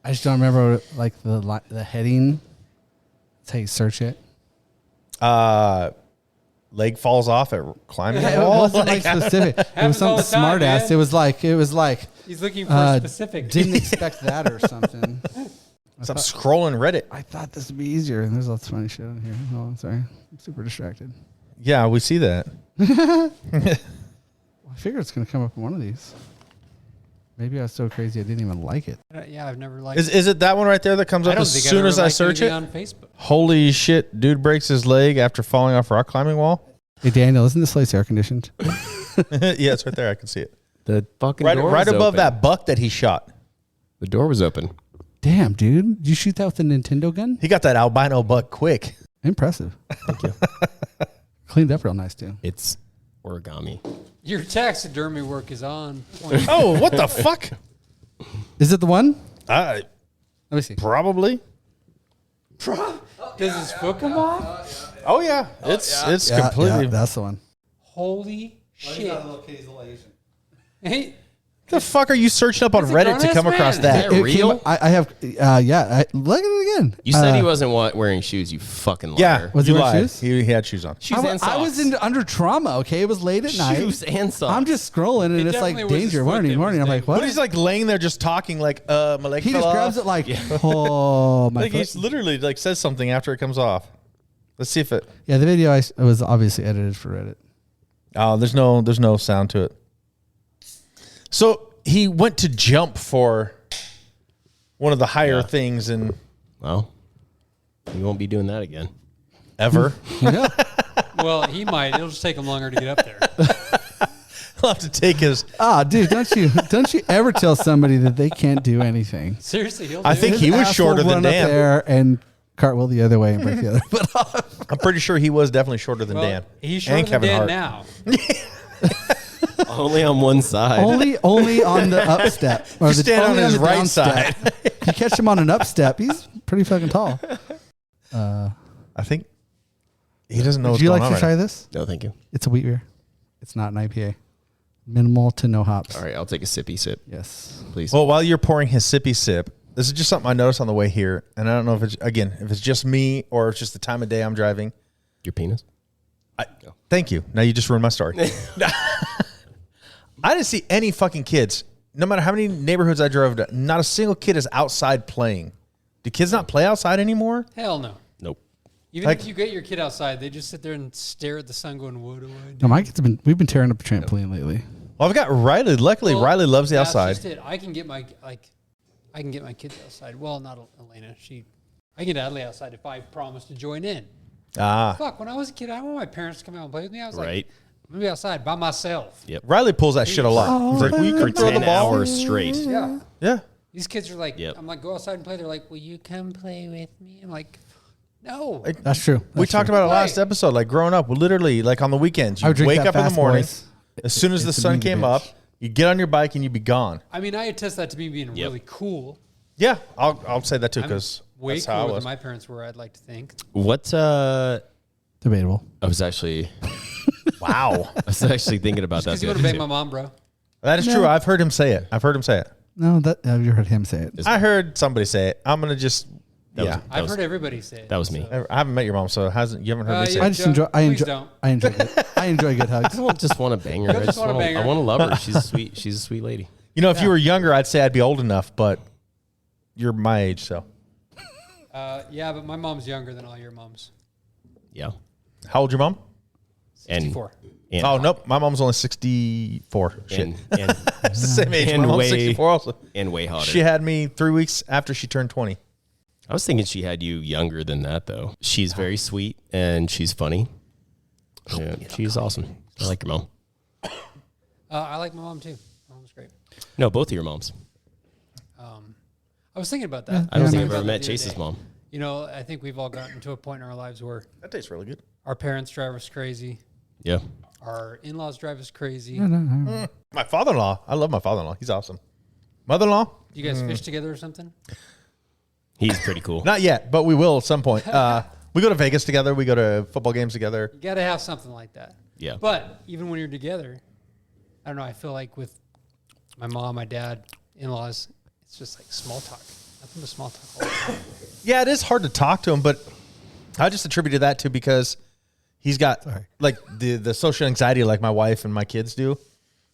I just don't remember like the heading. That's how you search it. leg falls off at climbing the It wall. wasn't like specific. It was Happens all something the time, smart ass. man. It was like He's looking for specific. didn't expect that or something. Stop scrolling Reddit. I thought this would be easier, and there's lots of funny shit on here. Oh, I'm sorry, I'm super distracted. Yeah, we see that. I figure it's gonna come up in one of these. Maybe I was so crazy I didn't even like it. Yeah, I've never liked. Is it that one right there that comes I up don't as think soon I've as ever I liked search anything it? on Facebook. Holy shit, dude breaks his leg after falling off rock climbing wall. Hey Daniel, isn't this place air conditioned? Yeah, it's right there. I can see it. The fucking Right, door right was above open. that buck that he shot. The door was open. Damn, dude, did you shoot that with a Nintendo gun? He got that albino buck quick. Impressive. Thank you. Cleaned up real nice too. It's origami. Your taxidermy work is on point. Oh, what the fuck? Is it the one? I Let me see. probably. Does his foot come off? Oh yeah, it's Yeah, completely. yeah, that's the one. Holy shit! Hey, the fuck are you searching up on That's a Reddit to grown-ass come across man. that? Is It real? came- I have. Look at it again. You said he wasn't wearing shoes, you fucking liar. Yeah, Was he you wearing lied. shoes? He had shoes on. Shoes I and socks. was under trauma. Okay, it was late at night. Shoes and socks. I'm just scrolling and It it's like definitely was his danger, foot warning, that was warning. I'm like, dangerous. what? But he's like laying there just talking like, my leg He fell just off. grabs it like, oh my Like foot. he's literally like says something after it comes off. Let's see if it. Yeah, the video it was obviously edited for Reddit. Oh, there's no sound to it. So he went to jump for one of the higher things in Well, you won't be doing that again. ever. Yeah. well, he might. It'll just take him longer to get up there. He'll have to take his. Dude, don't you ever tell somebody that they can't do anything? Seriously, he'll. I do think it. he was Asshole shorter than run up Dan. there and cartwheel the other way and break the other foot off. I'm pretty sure he was definitely shorter than Well, Dan. He's And shorter than Kevin Dan Hart. now. Only on one side. only on the up step. Or You stand on only his the right down side. step. You catch him on an up step, he's pretty fucking tall. I think he doesn't know Would what's you going like on to try right this? No, thank you. It's a wheat beer. It's not an IPA. Minimal to no hops. All right, I'll take a sippy sip, Yes. please. Well, while you're pouring his sippy sip, this is just something I noticed on the way here, and I don't know if it's just me or it's just the time of day I'm driving. Your penis? Thank you. Now you just ruined my story. I didn't see any fucking kids. No matter how many neighborhoods I drove to, not a single kid is outside playing. Do kids not play outside anymore? Hell no. Nope. Even Like- if you get your kid outside, they just sit there and stare at the sun, going, "What do I do?" No, my kids we've been tearing up a trampoline lately. Well, I've got Riley. Luckily, Well, Riley loves the that's outside. just it. I can get my kids outside. Well, not Elena. I can get Adley outside if I promise to join in. Fuck, when I was a kid, I want my parents to come out and play with me. I was Right. like, I'm gonna be outside by myself. Yep. Riley pulls that shit a lot. He's like, "Will you For come throw the 10 ball?" hours straight. Yeah. Yeah. These kids are like, Yep. I'm like, go outside and play. They're like, will you come play with me? I'm like, no. That's true. We That's talked true. about it Right. last episode. Like growing up, literally, like on the weekends, I you would drink wake that up in the Fast morning. Boys. As soon as the It's a sun mean came bitch. up, you get on your bike and you be gone. I mean, I attest that to me being really cool. Yeah, I'll say that too I'm because way that's how I cooler was. than my parents were, I'd like to think. What? I Debatable. was actually Wow, thinking about that. Because you the want to other bang day. my mom, bro. that is true. I've heard him say it. No, have you heard him say it? I heard somebody say it. I'm gonna just yeah. I've heard everybody say it. That was me. I haven't met your mom, so you haven't heard me say I it. just enjoy. Please don't. I enjoy good hugs. I don't just want to bang her. You I just just wanna want bang her. I want to love her. She's a sweet lady. You know, if you were younger, I'd say I'd be old enough, but you're my age, so. Yeah, but my mom's younger than all your moms. Yeah. How old your mom? 64. And, Oh nope, my mom's only 64. Shit, and it's the same age. and My mom's way- 64 also. and way hotter. She had me 3 weeks after she turned 20. I was thinking she had you younger than that, though. She's very sweet and she's funny. Yeah, she's awesome. I like your mom. I like my mom too. My mom's great. No, both of your moms. I was thinking about that. I don't was think thinking I've ever about that met the other Chase's day. mom. You know, I think we've all gotten to a point in our lives where That tastes really good. our parents drive us crazy. Yeah. Our in-laws drive us crazy. My father-in-law. I love my father-in-law. He's awesome. Mother-in-law? Do you guys fish together or something? He's pretty cool. Not yet, but we will at some point. We go to Vegas together. We go to football games together. You got to have something like that. Yeah. But even when you're together, I don't know. I feel like with my mom, my dad, in-laws, it's just like small talk. Nothing but small talk all the time. Yeah, it is hard to talk to him, but I just attributed that to because He's got like the social anxiety like my wife and my kids do.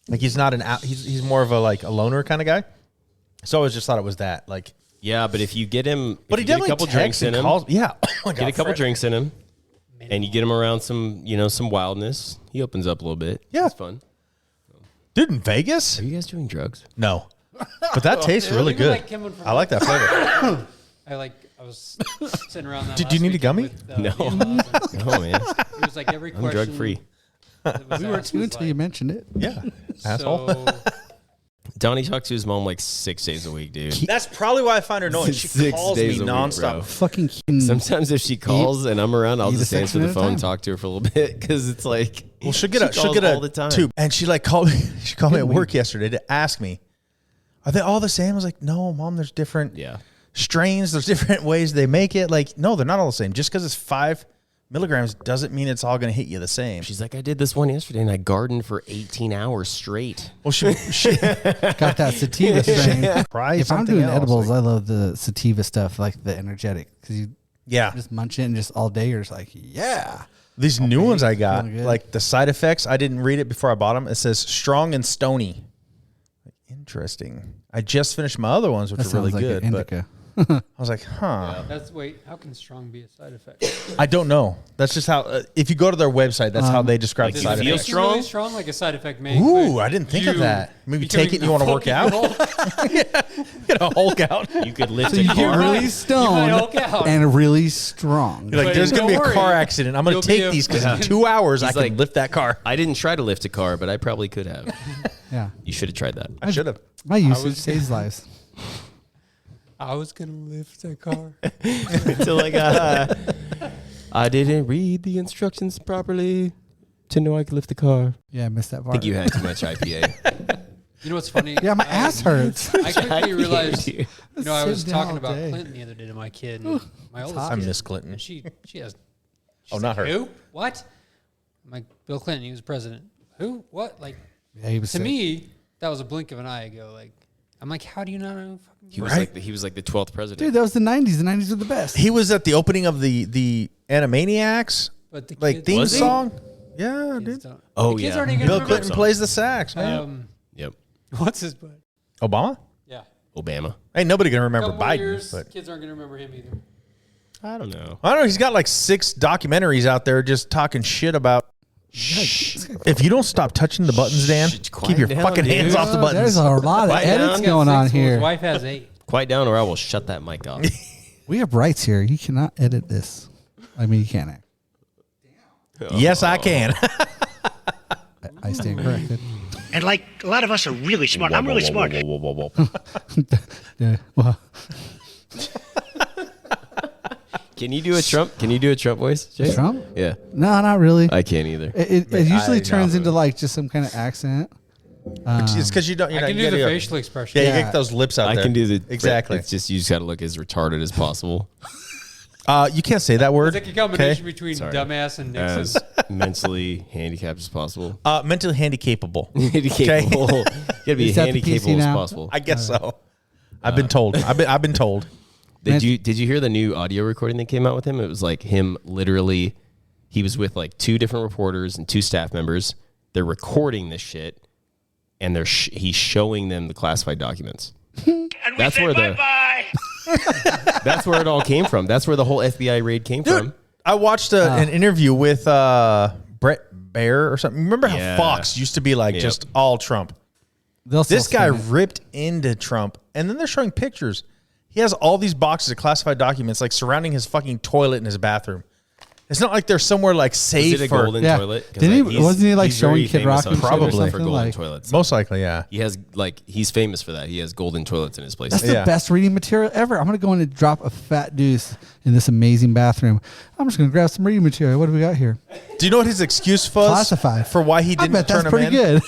Like he's not he's more of a like a loner kind of guy. So I always just thought it was that like. Yeah, but if you get him, But he definitely get a couple drinks in him, yeah, get a couple drinks in him, and you get him around some some wildness, he opens up a little bit. Yeah, it's fun. Dude, in Vegas, are you guys doing drugs? No, but that tastes really good. I like that flavor. I was sitting around that. Did you need a gummy? With, No, no, man. It was like every question. I'm drug free. We were too until you mentioned it. Yeah, asshole. Donnie talks to his mom like 6 days a week, dude. That's probably why I find her annoying. She 6 calls me days a week, nonstop. bro. Fucking. Sometimes if she calls and I'm around, I'll Eat a just answer section the at a phone time. and talk to her for a little bit because it's like, Well, she'll get a all the time. tube, and she like called me. She called me at work yesterday to ask me, "Are they all the same?" I was like, "No, Mom. There's different strains. There's different ways they make it. Like, no, they're not all the same. Just because it's 5 milligrams doesn't mean it's all going to hit you the same." She's like, I did this one yesterday and I gardened for 18 hours straight. Well, she got that sativa strain. Try If I'm something doing else, edibles, like- I love the sativa stuff, like the energetic, because you just munch it and just all day you're just like, yeah. These new ones I got, feeling good. like the side effects, I didn't read it before I bought them. It says strong and stony. Interesting. I just finished my other ones, which That are really sounds like good. an But indica. I was like, huh. Wait, how can strong be a side effect? I don't know. That's just how, if you go to their website, that's how they describe like the you side feel effects. strong? Really strong, like a side effect may Ooh, include I didn't think of you that. Maybe becoming take it and you want to work out? Get a Hulk out. You could lift So a you get car. really You might stoned Hulk out. and really strong. You're like, But there's going to be a don't worry. car accident. I'm going You'll to be take a- these because in 2 hours I He's can like- lift that car. I didn't try to lift a car, but I probably could have. Yeah. You should have tried that. I should have. My usage saves lives. I was gonna lift a car. Until I got I didn't read the instructions properly to know I could lift the car. Yeah, I missed that I part. think you had too much IPA. You know what's funny? Yeah, my ass hurts. I quickly realized. dude. I was Sit down talking all about day. Clinton the other day to my kid. And my oldest I kid, miss Clinton. and she has. Oh, not her. Who? What? I'm like, Bill Clinton. He was president. Who? What? Like, Yeah, he was to sick. me, that was a blink of an eye ago. Like, I'm like, how do you not know? Fucking He was Right? like he was like the 12th president. Dude, that was the 90s. The 90s were the best. He was at the opening of the Animaniacs But the like kids- theme Was he? song. Yeah, kids dude. don't- Oh, the kids yeah. aren't even Bill gonna Clinton song. plays the sax, man. remember. Yep. What's his butt? Obama? Yeah. Obama. Ain't nobody gonna remember Couple more Biden. years, But kids aren't gonna remember him either. I don't know. I don't know. He's got like 6 documentaries out there just talking shit about. Shh. If you don't stop touching the buttons, Dan, Shh, keep quiet your down, fucking dude. hands off the buttons. There's a lot of Quiet edits down. going on Six, well, here. His wife has 8. Quiet down or I will shut that mic off. We have rights here. You cannot edit this. I mean, you can't act. Yes, I can. I stand corrected. And like a lot of us are really smart. I'm really smart. Yeah. Well, Can you do a Trump? Can you do a Trump voice, Jay? Trump? Yeah. No, not really. I can't either. It I usually turns know. into like just some kind of accent. It's because you don't. I You're not, can you do the gotta- facial expression. Yeah, you Yeah. get those lips out I there. can do the exactly. It's just you just got to look as retarded as possible. You can't say that word. It's like a combination okay? between Sorry. dumbass and Nixon. As mentally handicapped as possible. Mentally handicapable. Handicapable. You gotta be Is that the handicapable PC as now? possible. I guess so. I've been told. I've been told. Did you hear the new audio recording that came out with him? It was like him literally. He was with like 2 different reporters and 2 staff members. They're recording this shit, and he's showing them the classified documents. And we That's say where the- bye-bye. That's where it all came from. That's where the whole FBI raid came from. I watched an interview with Brett Baer or something. Remember how Yeah. Fox used to be like Yep. just all Trump? They'll still This guy spin it. ripped into Trump, and then they're showing pictures. He has all these boxes of classified documents like surrounding his fucking toilet in his bathroom. It's not like they're somewhere like Is safe it a for golden Yeah. toilet? 'Cause, Didn't he- he's- wasn't he, like, he's very showing Kid famous Rock and on shit or Twitter Probably. for something, golden like- toilets. most likely, yeah. He has he's famous for that. He has golden toilets in his place. That's the Yeah. best reading material ever. I'm going to go in and drop a fat deuce in this amazing bathroom. I'm just going to grab some reading material. What do we got here? Do you know what his excuse was Classified. for why he I didn't bet turn that's him pretty in? good.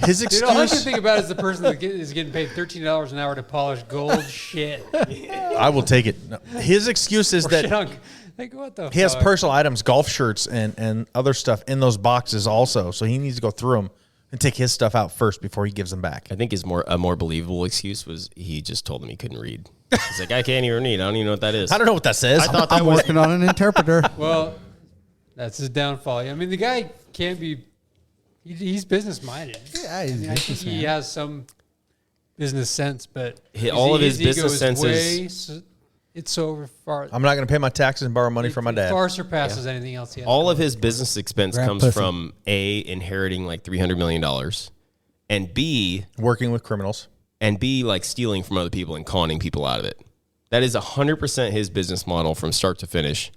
His Dude, all I can excuse, think about is the person that is getting paid $13 an hour to polish gold shit. I will take it. No. His excuse is Or that junk. Like, what the he has fuck? personal items, golf shirts, and other stuff in those boxes also. So he needs to go through them and take his stuff out first before he gives them back. I think a more believable excuse was he just told him he couldn't read. He's like, I can't even read. I don't even know what that is. I don't know what that says. I thought that I'm was working on an interpreter. Well, That's his downfall. I mean, the guy can't be. He's business minded. Yeah, he's I think he has some business sense, but all of his ego business is senses. It's so far. I'm not going to pay my taxes and borrow money from my It dad. far surpasses anything else. He has All of his business expense Grab comes pussy. from A, inheriting like $300 million, and B, Working with criminals. like stealing from other people and conning people out of it. That is 100% his business model from start to finish.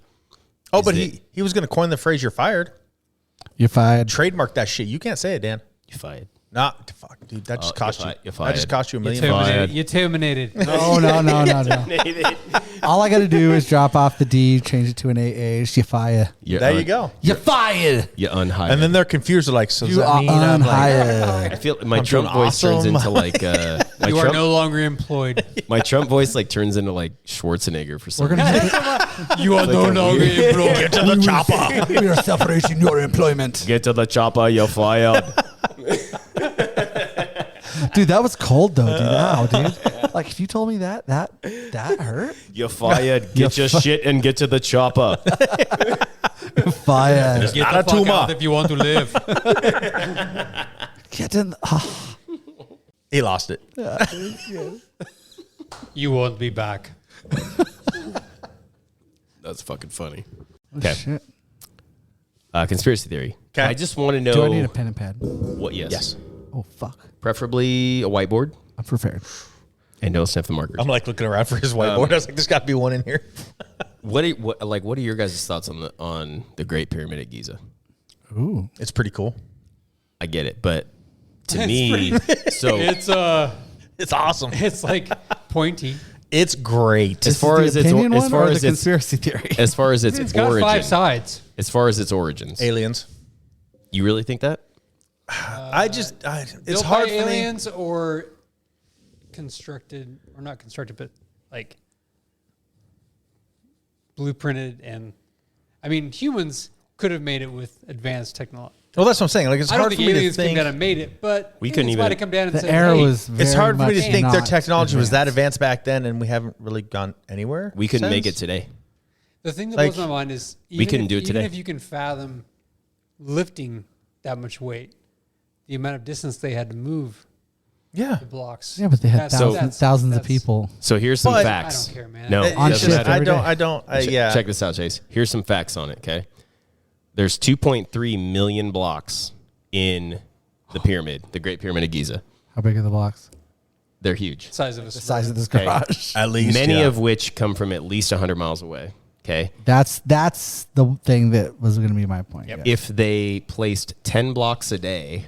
Oh, but he was going to coin the phrase "you're fired." You're fired. Trademark that shit. You can't say it, Dan. You fired. Nah, fuck, dude. That just cost you. you're That just fired. cost you $1 million. You terminated. No. All I got to do is drop off the D, change it to an AA. You fire. There you go. You fired. You unhired. And then they're confused. They're like, so does You that are mean I'm like, unhired. I feel my I'm Trump doing voice turns awesome. into like my You are Trump, no longer employed. my Trump voice like turns into like Schwarzenegger for some We're reason. gonna You are no longer employed. Get to the chopper. we are separating your employment, Get to the chopper, you're fired. dude. That was cold though, dude. Wow, dude. Like if you told me that hurt. You're fired. Get your shit and get to the chopper. Fired. Get Not the a fuck tumor. out if you want to live. Get in. He lost it. You won't be back. That's fucking funny. Okay. Shit. Conspiracy theory. 'Kay. I just want to know Do I need a pen and pad? what. Yes. Yes. Oh fuck. Preferably a whiteboard I'm prepared. and don't sniff the markers. I'm like looking around for his whiteboard. I was like, there's got to be one in here. What are your guys' thoughts on the Great Pyramid at Giza? Ooh. It's pretty cool. I get it, but to me, so It's awesome. It's like pointy. It's great. as far as its opinion as one far or as the its conspiracy theory. as far as its It's got origin, 5 sides. as far as its origins, Aliens. you really think that? It's Built hard by for me. aliens or constructed, or not constructed, but like blueprinted. And I mean, humans could have made it with advanced technology. Well, that's what I'm saying. Like, it's I don't hard think for me to aliens came think. down and made it, but We couldn't aliens even- might have come down and The said, era hey, was. It's very hard for me to much think their not technology was that advanced. advanced back then, and we haven't really gone anywhere. We couldn't make it since. today. The thing that Like, blows my mind is we couldn't do it even today. if you can fathom lifting that much weight, the amount of distance they had to move Yeah. the blocks. Yeah, but they had That's- thousands of that's- people. So here's some But- facts. I don't care, man. No, It's On doesn't shift matter. every day. Yeah. Check this out, Chase. Here's some facts on it. Okay, there's 2.3 million blocks in the pyramid, the Great Pyramid of Giza. How big are the blocks? They're huge. Size of a The size of this Okay. garage. At least Many yeah. of which come from at least 100 miles away. Okay. That's the thing that was going to be my point. Yep. Yeah. If they placed 10 blocks a day,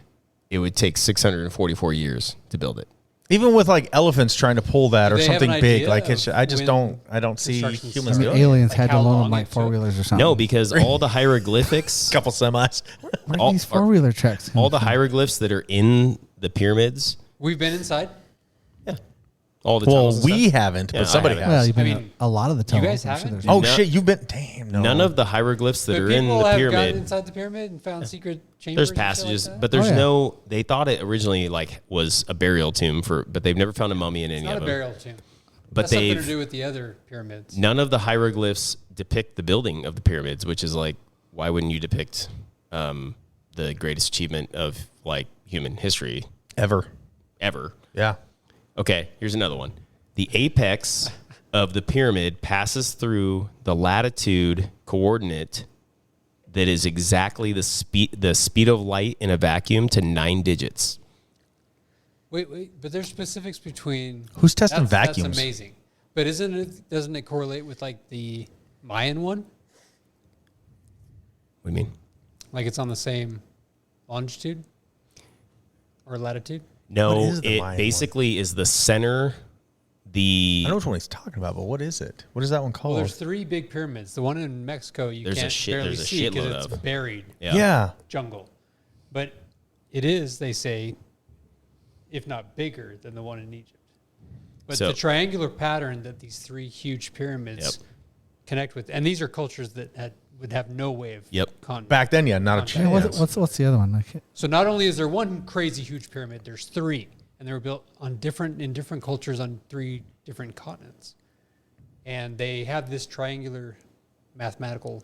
it would take 644 years to build it. Even with like elephants trying to pull that or Do they have something an big, idea like it's, of I just when don't see construction humans I mean, doing it. aliens Like had to how loan long them like it took? 4-wheelers or something. No, because all the hieroglyphics, Couple semis. Where all- are these 4-wheeler checks? all the hieroglyphs that are in the pyramids, We've been inside. all the Well, tunnels and we stuff. haven't, Yeah, but I somebody haven't. Well, has. you've been I mean, a lot of the tunnels. guys I'm sure haven't? there's- Oh No. shit, you've been damn no. None of the hieroglyphs that But are in people the have pyramid. gotten inside the pyramid and found secret chambers. There's and shit like passages, that? but there's Oh, yeah. no. They thought it originally like was a burial tomb but they've never found a mummy in any It's not of a them. burial tomb. But That's something to they've do with the other pyramids. none of the hieroglyphs depict the building of the pyramids, which is like, why wouldn't you depict the greatest achievement of like human history ever. ever? Yeah. Okay, here's another one. The apex of the pyramid passes through the latitude coordinate that is exactly the speed of light in a vacuum to 9 digits. Wait, but there's specifics between. Who's testing That's vacuums? amazing. But doesn't it correlate with like the Mayan one? What do you mean? Like it's on the same longitude or latitude? No, What is the it Mayan one? basically is the center. I know which one he's talking about, but what is it? What is that one Well, called? there's 3 big pyramids. The one in Mexico you There's a can't barely there's a see because shitload it's of. buried yeah. jungle. But it is, they say, if not bigger than the one in Egypt. But So- the triangular pattern that these 3 huge pyramids connect with, and these are cultures that would have no way of contact. Back then, yeah, not a Contact. Yeah, chance. what's the other one? Like, So not only is there one crazy huge pyramid, there's 3, and they were built on in different cultures on 3 different continents, and they have this triangular mathematical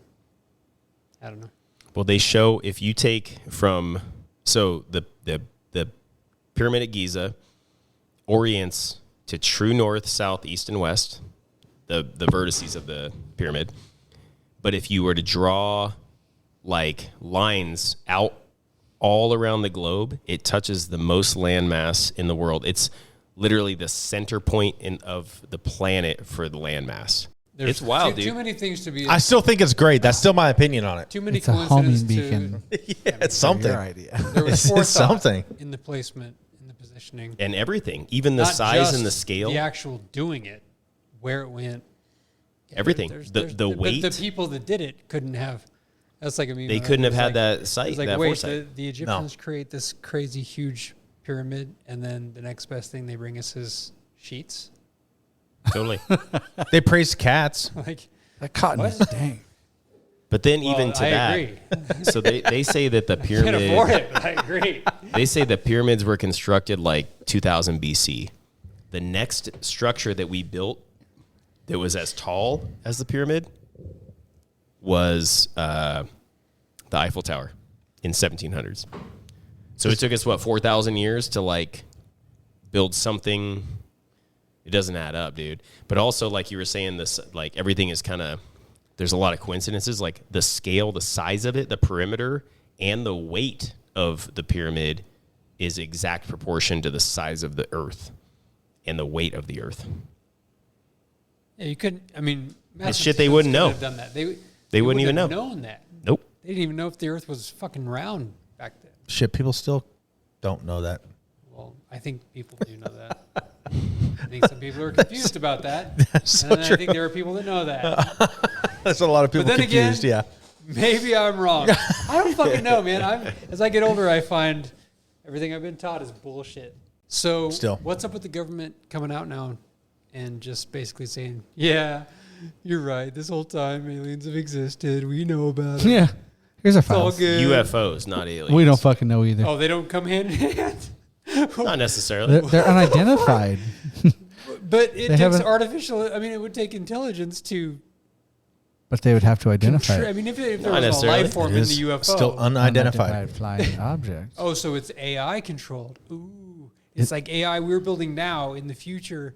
I don't know. Well, they show if you take from the pyramid at Giza orients to true north, south, east, and west, the vertices of the pyramid. But if you were to draw like lines out all around the globe, it touches the most landmass in the world. It's literally the center point of the planet for the landmass. It's wild, dude. Too many things to be. I still think it's great. That's still my opinion on it. Too many It's a homing coincidences. beacon. Yeah, it's something. Your idea. There was It's forethought something. in the placement, in the positioning, And everything, even the Not size just and the scale, the actual doing it, where it went, everything. There's- The but weight, the people that did it couldn't have. That's like they couldn't have had that sight, It's like, that wait, foresight. the Egyptians create this crazy huge pyramid, and then the next best thing they bring us is sheets. Totally. They praise cats. Like, That cotton is dang. But then well, even to I that, agree. so they say that the Can't afford pyramid, it, but I agree. they say the pyramids were constructed like 2000 BC. The next structure that we built that was as tall as the pyramid was the Eiffel Tower in 1700s. So it took us 4,000 years to like build something. It doesn't add up, dude. But also, like you were saying, this like everything is kind of, there's a lot of coincidences. Like the scale, the size of it, the perimeter, and the weight of the pyramid is exact proportion to the size of the Earth and the weight of the Earth. Yeah, you couldn't. I mean, It's shit they wouldn't know. Have done that. They wouldn't even have know. known that. Nope. They didn't even know if the Earth was fucking round back then. Shit, people still don't know that. Well, I think people do know that. I think some people are confused about that. That's so and true. I think there are people that know that. There's a lot of people But then confused. again, Yeah. Maybe I'm wrong. I don't fucking know, man. As I get older, I find everything I've been taught is bullshit. So Still. what's up with the government coming out now and just basically saying, yeah, you're right. This whole time aliens have existed. We know about it. Yeah. Here's our It's all files. good. UFOs, not aliens. We don't fucking know either. Oh, they don't come hand in hand? Not necessarily. They're unidentified. But it takes haven't- artificial, I mean, it would take intelligence to, But they would have to identify I it. mean, if there Not was a necessarily. life form It in is the UFO. still unidentified. Unidentified flying object. Oh, so it's AI controlled. Ooh. It's like AI we're building now in the future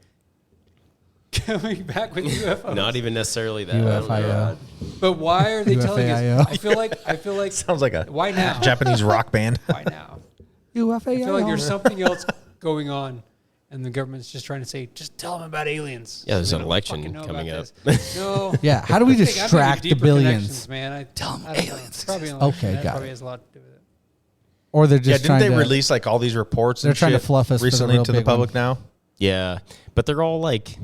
coming back with UFOs. Not even necessarily that. I don't know. UFIO. But why are they telling us? UFAIO. I feel like Sounds like a why now? Japanese rock band. Why now? UFAIO. I feel like there's something else going on and the government's just trying to say, just tell them about aliens. Yeah, there's We an don't election fucking know coming about up. this. No. Yeah, how do we I think I'm thinking distract the deeper billions? connections, man. Tell 'em I don't know. aliens Probably exist. an Okay, election. That got probably it. has a lot to do with it. Or they're Yeah, just didn't trying they to release like all these reports They're and trying to shit fluff us for the recently real to the big public one. now? Yeah, but they're all like,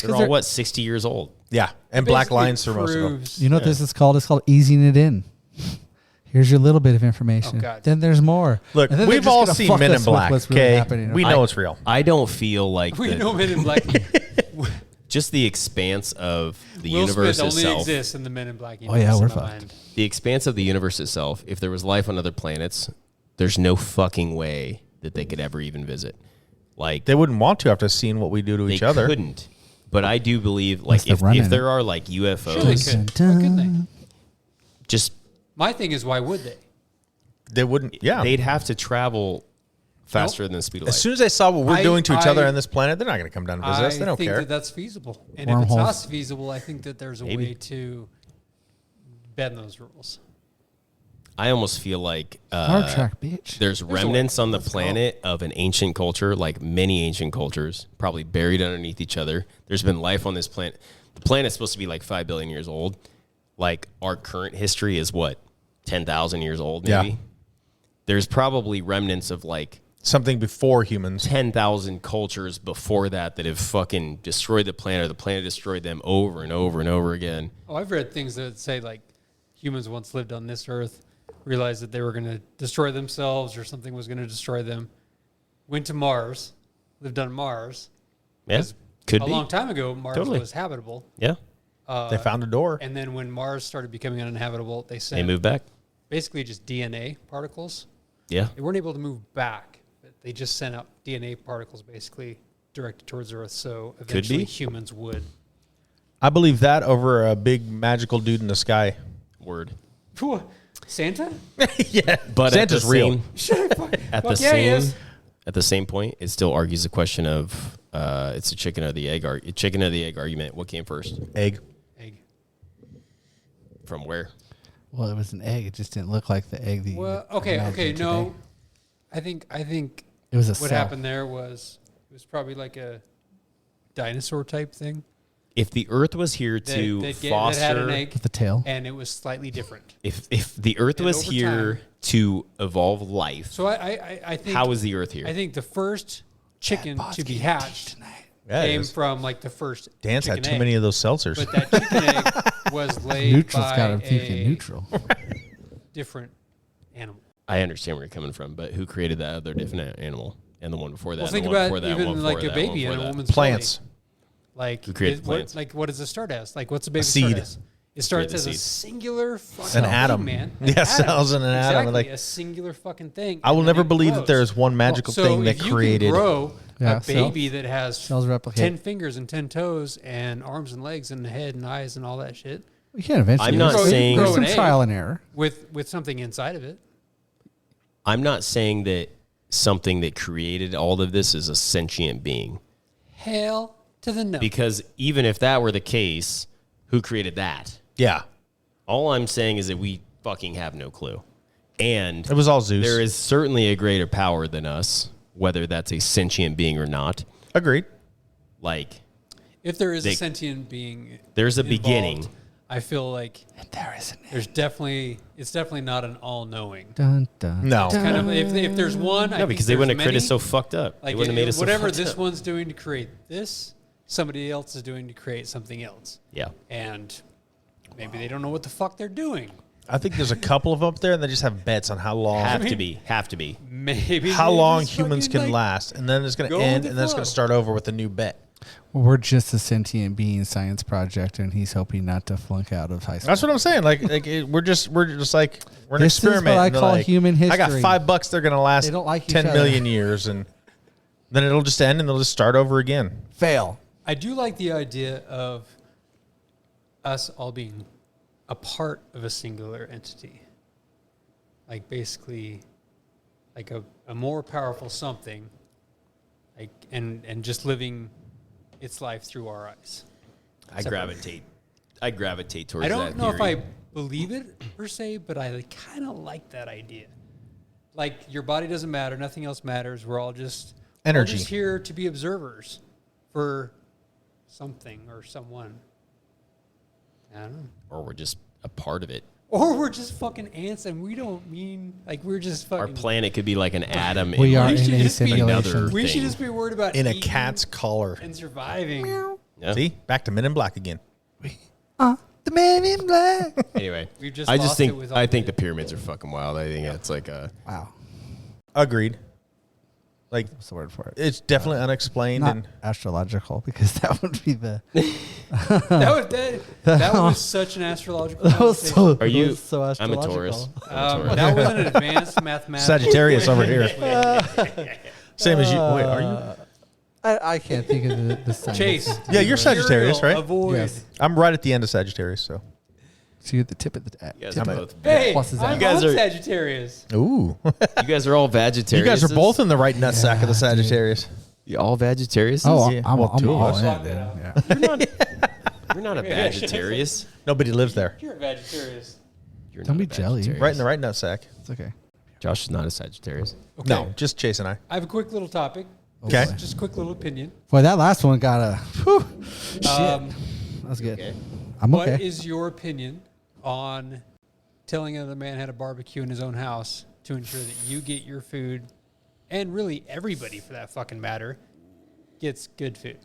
they're all they're- what, 60 years old. Yeah, and black Basically lines for most of them. proves- You know what this is called? It's called easing it in. Here's your little bit of information. Oh, God. Then there's more. Look, And then they're we've just all gonna seen fuck Men in us with Black. what's really Okay, happening. we know it's real. I don't feel like We the- know Men in Black. just the expanse of the Will universe Smith only itself. exists in the Men in Black Oh, universe. yeah, we're in my fucked. mind. The expanse of the universe itself. If there was life on other planets, there's no fucking way that they could ever even visit. Like They wouldn't want to after seeing what we do to they each other. couldn't. But I do believe, like, they're if running there are like Sure they UFOs, could. Why couldn't they? just My thing is, why would they? They wouldn't. Yeah. they'd have to travel faster than the speed of light. As soon as they saw what we're I- doing to each other I- on this planet, they're not going to come down and visit us. They don't think care. that that's feasible. And if it's Wormholes. not feasible, I think that there's a Maybe. way to bend those rules. I almost feel like Star Trek, bitch. there's a remnants way. on the Let's go. planet of an ancient culture, like many ancient cultures, probably buried underneath each other. There's been life on this planet. The planet's supposed to be like 5 billion years old. Like our current history is what, 10,000 years old, maybe? Yeah. There's probably remnants of like Something before humans. 10,000 cultures before that have fucking destroyed the planet, or the planet destroyed them over and over and over again. Oh, I've read things that say like humans once lived on this earth, realized that they were going to destroy themselves or something was going to destroy them, went to Mars, lived on Mars. Yeah, Because could a be. long time ago, Mars Totally. was habitable. Yeah, They found a door. And then when Mars started becoming uninhabitable, they they sent moved back. basically just DNA particles. Yeah, They weren't able to move back, but they just sent out DNA particles basically directed towards Earth. So eventually be. humans would. I believe that over a big magical dude in the sky. word. Santa? Yeah, But Santa's real. At the same point, it still argues the question of it's a chicken or the egg argument. What came first? Egg. From where? Well, it was an egg. It just didn't look like the egg that you Well, would imagine no. today. I think It was a what cell. happened there was it was probably like a dinosaur type thing. If the Earth was here to that foster, had an egg With the tail. and it was slightly different. if the Earth And was over here time- to evolve life, So I think how was the Earth here? I think the first chicken Bods to be getting hatched Yeah, it came is. from like the first Dan's had chicken too egg. many of those seltzers. But that chicken egg was laid Neutral's by got him thinking a neutral. different animal. I understand where you're coming from, but who created that other different animal? And the one before that? Well, and think the one about before that, and the one even like before a that, and the baby one in a before that. woman's Plants. belly. Like Who created plants? What does it start as? Like what's a baby seed. start as? It starts the as a seed. singular fucking An thing, atom. man. Yeah, cells in an atom, Exactly, like- a singular fucking thing. I will and then never it believe grows. that there is one magical So thing that if you created. can grow Yeah, a baby that has cells replicate. 10 fingers and 10 toes and arms and legs and a head and eyes and all that shit You can eventually. I'm not There's saying- there's Grow some an egg. trial and error. with something inside of it. I'm not saying that something that created all of this is a sentient being. Hell to the no. Because even if that were the case, who created that? Yeah, All I'm saying is that we fucking have no clue. And it was all Zeus. there is certainly a greater power than us, whether that's a sentient being or not. Agreed. Like, If there is a They- sentient being, there's a involved, beginning. I feel like There is an it's definitely not an all-knowing. dun dun. No. Kind of if there's one, I No, think because they there's wouldn't have created many. so fucked up. They Like wouldn't have made us so whatever fucked this up. one's doing to create this, somebody else is doing to create something else, Yeah. and maybe they don't know what the fuck they're doing. I think there's a couple of them up there, and they just have bets on how long, Have to be. Maybe how they long just humans fucking, can like, last, and then it's going go to with end, the and then it's going flow. to start over with a new bet. Well, we're just a sentient being science project, and he's hoping not to flunk out of high school. That's what I'm saying. We're just like we're an This is what experiment. I and they're call like, human I got history. $5. They're going to last They don't like each 10 other. million years, and then it'll just end, and they'll just start over again. Fail. I do like the idea of us all being a part of a singular entity. Like basically like a more powerful something, like and just living its life through our eyes. I gravitate towards I that don't know if theory. I believe it per se, but I kind of like that idea. Like your body doesn't matter, nothing else matters. We're all just Energy. here to be observers for something or someone. I don't know. Or we're just a part of it. Or we're just fucking ants, and we don't mean like we're just fucking. Our planet could be like an atom. We in are like should in a just be simulation. another We should thing. just be worried about In a eating cat's collar. and surviving. Yeah. See, back to Men in Black again. The man in black. Anyway, We've just I lost just think it with all I think the- the pyramids are fucking wild. I think it's like a Wow. Agreed. Like What's the word for it? it's definitely unexplained, Not and astrological, because that would be the. that was such an astrological. That was conversation. so. Are you? that was so I'm a astrological. Taurus. I'm a Taurus. That was an advanced mathematical. Sagittarius over here. Same as you. Wait, are you? I can't think of the sign. Chase. Yeah, you're Sagittarius, Serial, right? Avoid. Yes. I'm right at the end of Sagittarius, so. So you're at the tip of the. You guys tip are of- both. Hey, Plus is I'm that- You guys both are- Sagittarius. Ooh. You guys are all Vegetarians. You guys are both in the right nutsack of the Sagittarius. You all Vegetarians? Oh, Yeah. I'm, Well, I'm two of all us. in. Lock Then. that Yeah. You're not a Vegetarius. Nobody lives there. You're a Sagittarius. You're Don't not be a jelly. Vegetarius. Right in the right nutsack. It's okay. Josh is not a Sagittarius. Okay. No, just Chase and I. I have a quick little topic. Okay. Just a quick little opinion. Boy, that last one got a. Whew, shit. Um, That was good. okay. I'm What okay. is your opinion on telling another man how to barbecue in his own house to ensure that you get your food, and really everybody for that fucking matter, gets good food?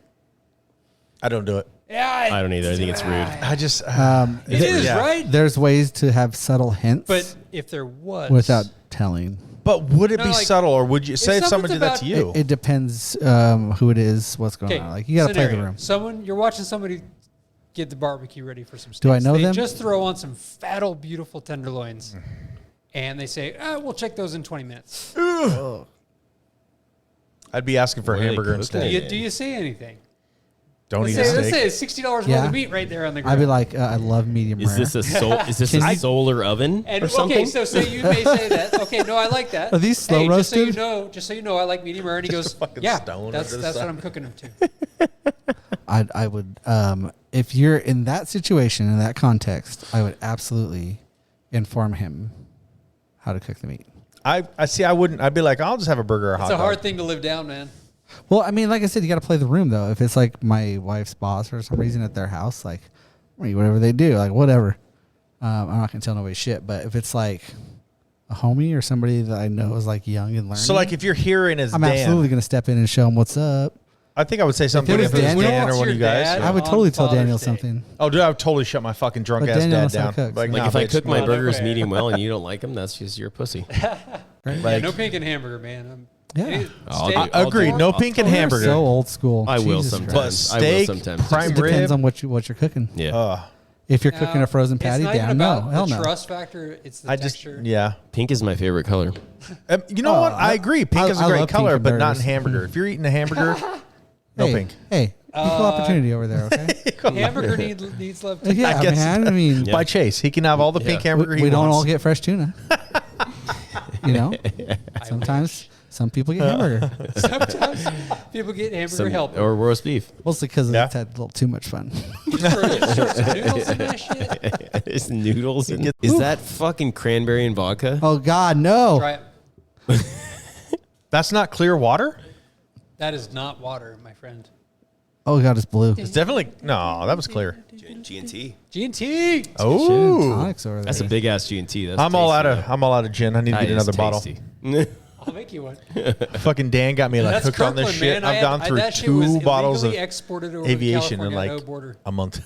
I don't do it. Yeah, I don't either. I think it's rude. I just. It is, yeah. right? There's ways to have subtle hints, But if there was, without telling. But would it No, be like, subtle, or would you say if someone someone's did that to about- you? It depends who it is, what's going okay, on. Like you got to play the scenario. room. Someone you're watching somebody get the barbecue ready for some steaks. Do I know they them? just throw on some fat old beautiful tenderloins, and they say, "We'll check those in 20 minutes." I'd be asking for a What are they hamburger cooking Do instead. you say anything? Don't eat a Let's steak. say it's $60 worth Yeah. of meat right there on the grill. I'd be like, I love medium rare. Is this a solar oven and or something? okay, so say you may say that. Okay, no, I like that. Are these slow hey, roasted? Just so you know, I like medium rare. And he goes, fucking yeah, stone that's under the what sun. I'm cooking him to. I would, if you're in that situation, in that context, I would absolutely inform him how to cook the meat. I see. I wouldn't. I'd be like, I'll just have a burger or a hot It's a dog. hard thing to live down, man. Well, I mean, like I said, you got to play the room though. If it's like my wife's boss for some reason at their house, like, I mean, whatever they do, like whatever. I'm not gonna tell nobody shit. But if it's like a homie or somebody that I know is like young and learning, So like, if you're hearing as I'm Dan, absolutely gonna step in and show him what's up. I think I would say something it if was it was Daniel- Dan or one of you guys. Dad. I would on totally tell Father's Daniel Day. something. Oh, dude, I would totally shut my fucking drunk But ass Daniel dad knows how down. to cook, so- Like nah, if I bitch, cook my no, burgers okay. medium well and you don't like them, that's just your pussy. Yeah, Like, no pink and hamburger, man. Yeah. I'll Steak- do- I'll agreed. do- No I'll- pink and You're hamburger. so old school. I will Jesus sometimes. Christ. But I will steak, sometimes. prime It depends rib. on what you're cooking. Yeah. If you're cooking a frozen patty, it's not even damn no, about hell the no. trust factor. It's the I just, texture. yeah. Pink is my favorite color. You know what? I agree. Pink is a I great love pink color, in but not in burgers. hamburger. If you're eating a hamburger, no Hey, pink. Hey, equal opportunity over there, okay? Hamburger needs love too. Yeah, I guess man. I mean, By Chase, he can have all the pink hamburger he we don't wants. all get fresh tuna. You know, sometimes some people get hamburger, Sometimes people get hamburger help. Or roast beef. mostly because Yeah. it's had a little too much fun. Noodles in that shit. It's noodles. Is that fucking cranberry and vodka? Oh God, no! Try it. That's not clear water? That is not water, my friend. Oh God, it's blue. It's definitely, no, that was clear. G&T. G&T. Oh, Tonics over there. That's a big ass G&T. That's I'm all tasty, out though. of gin. I need to That get is another bottle. tasty. I'll make you one. Fucking Dan got me like That's hooked on this Kirkland, shit. man. I've gone through that shit was 2 bottles of illegally exported over aviation in California, like no border. a month.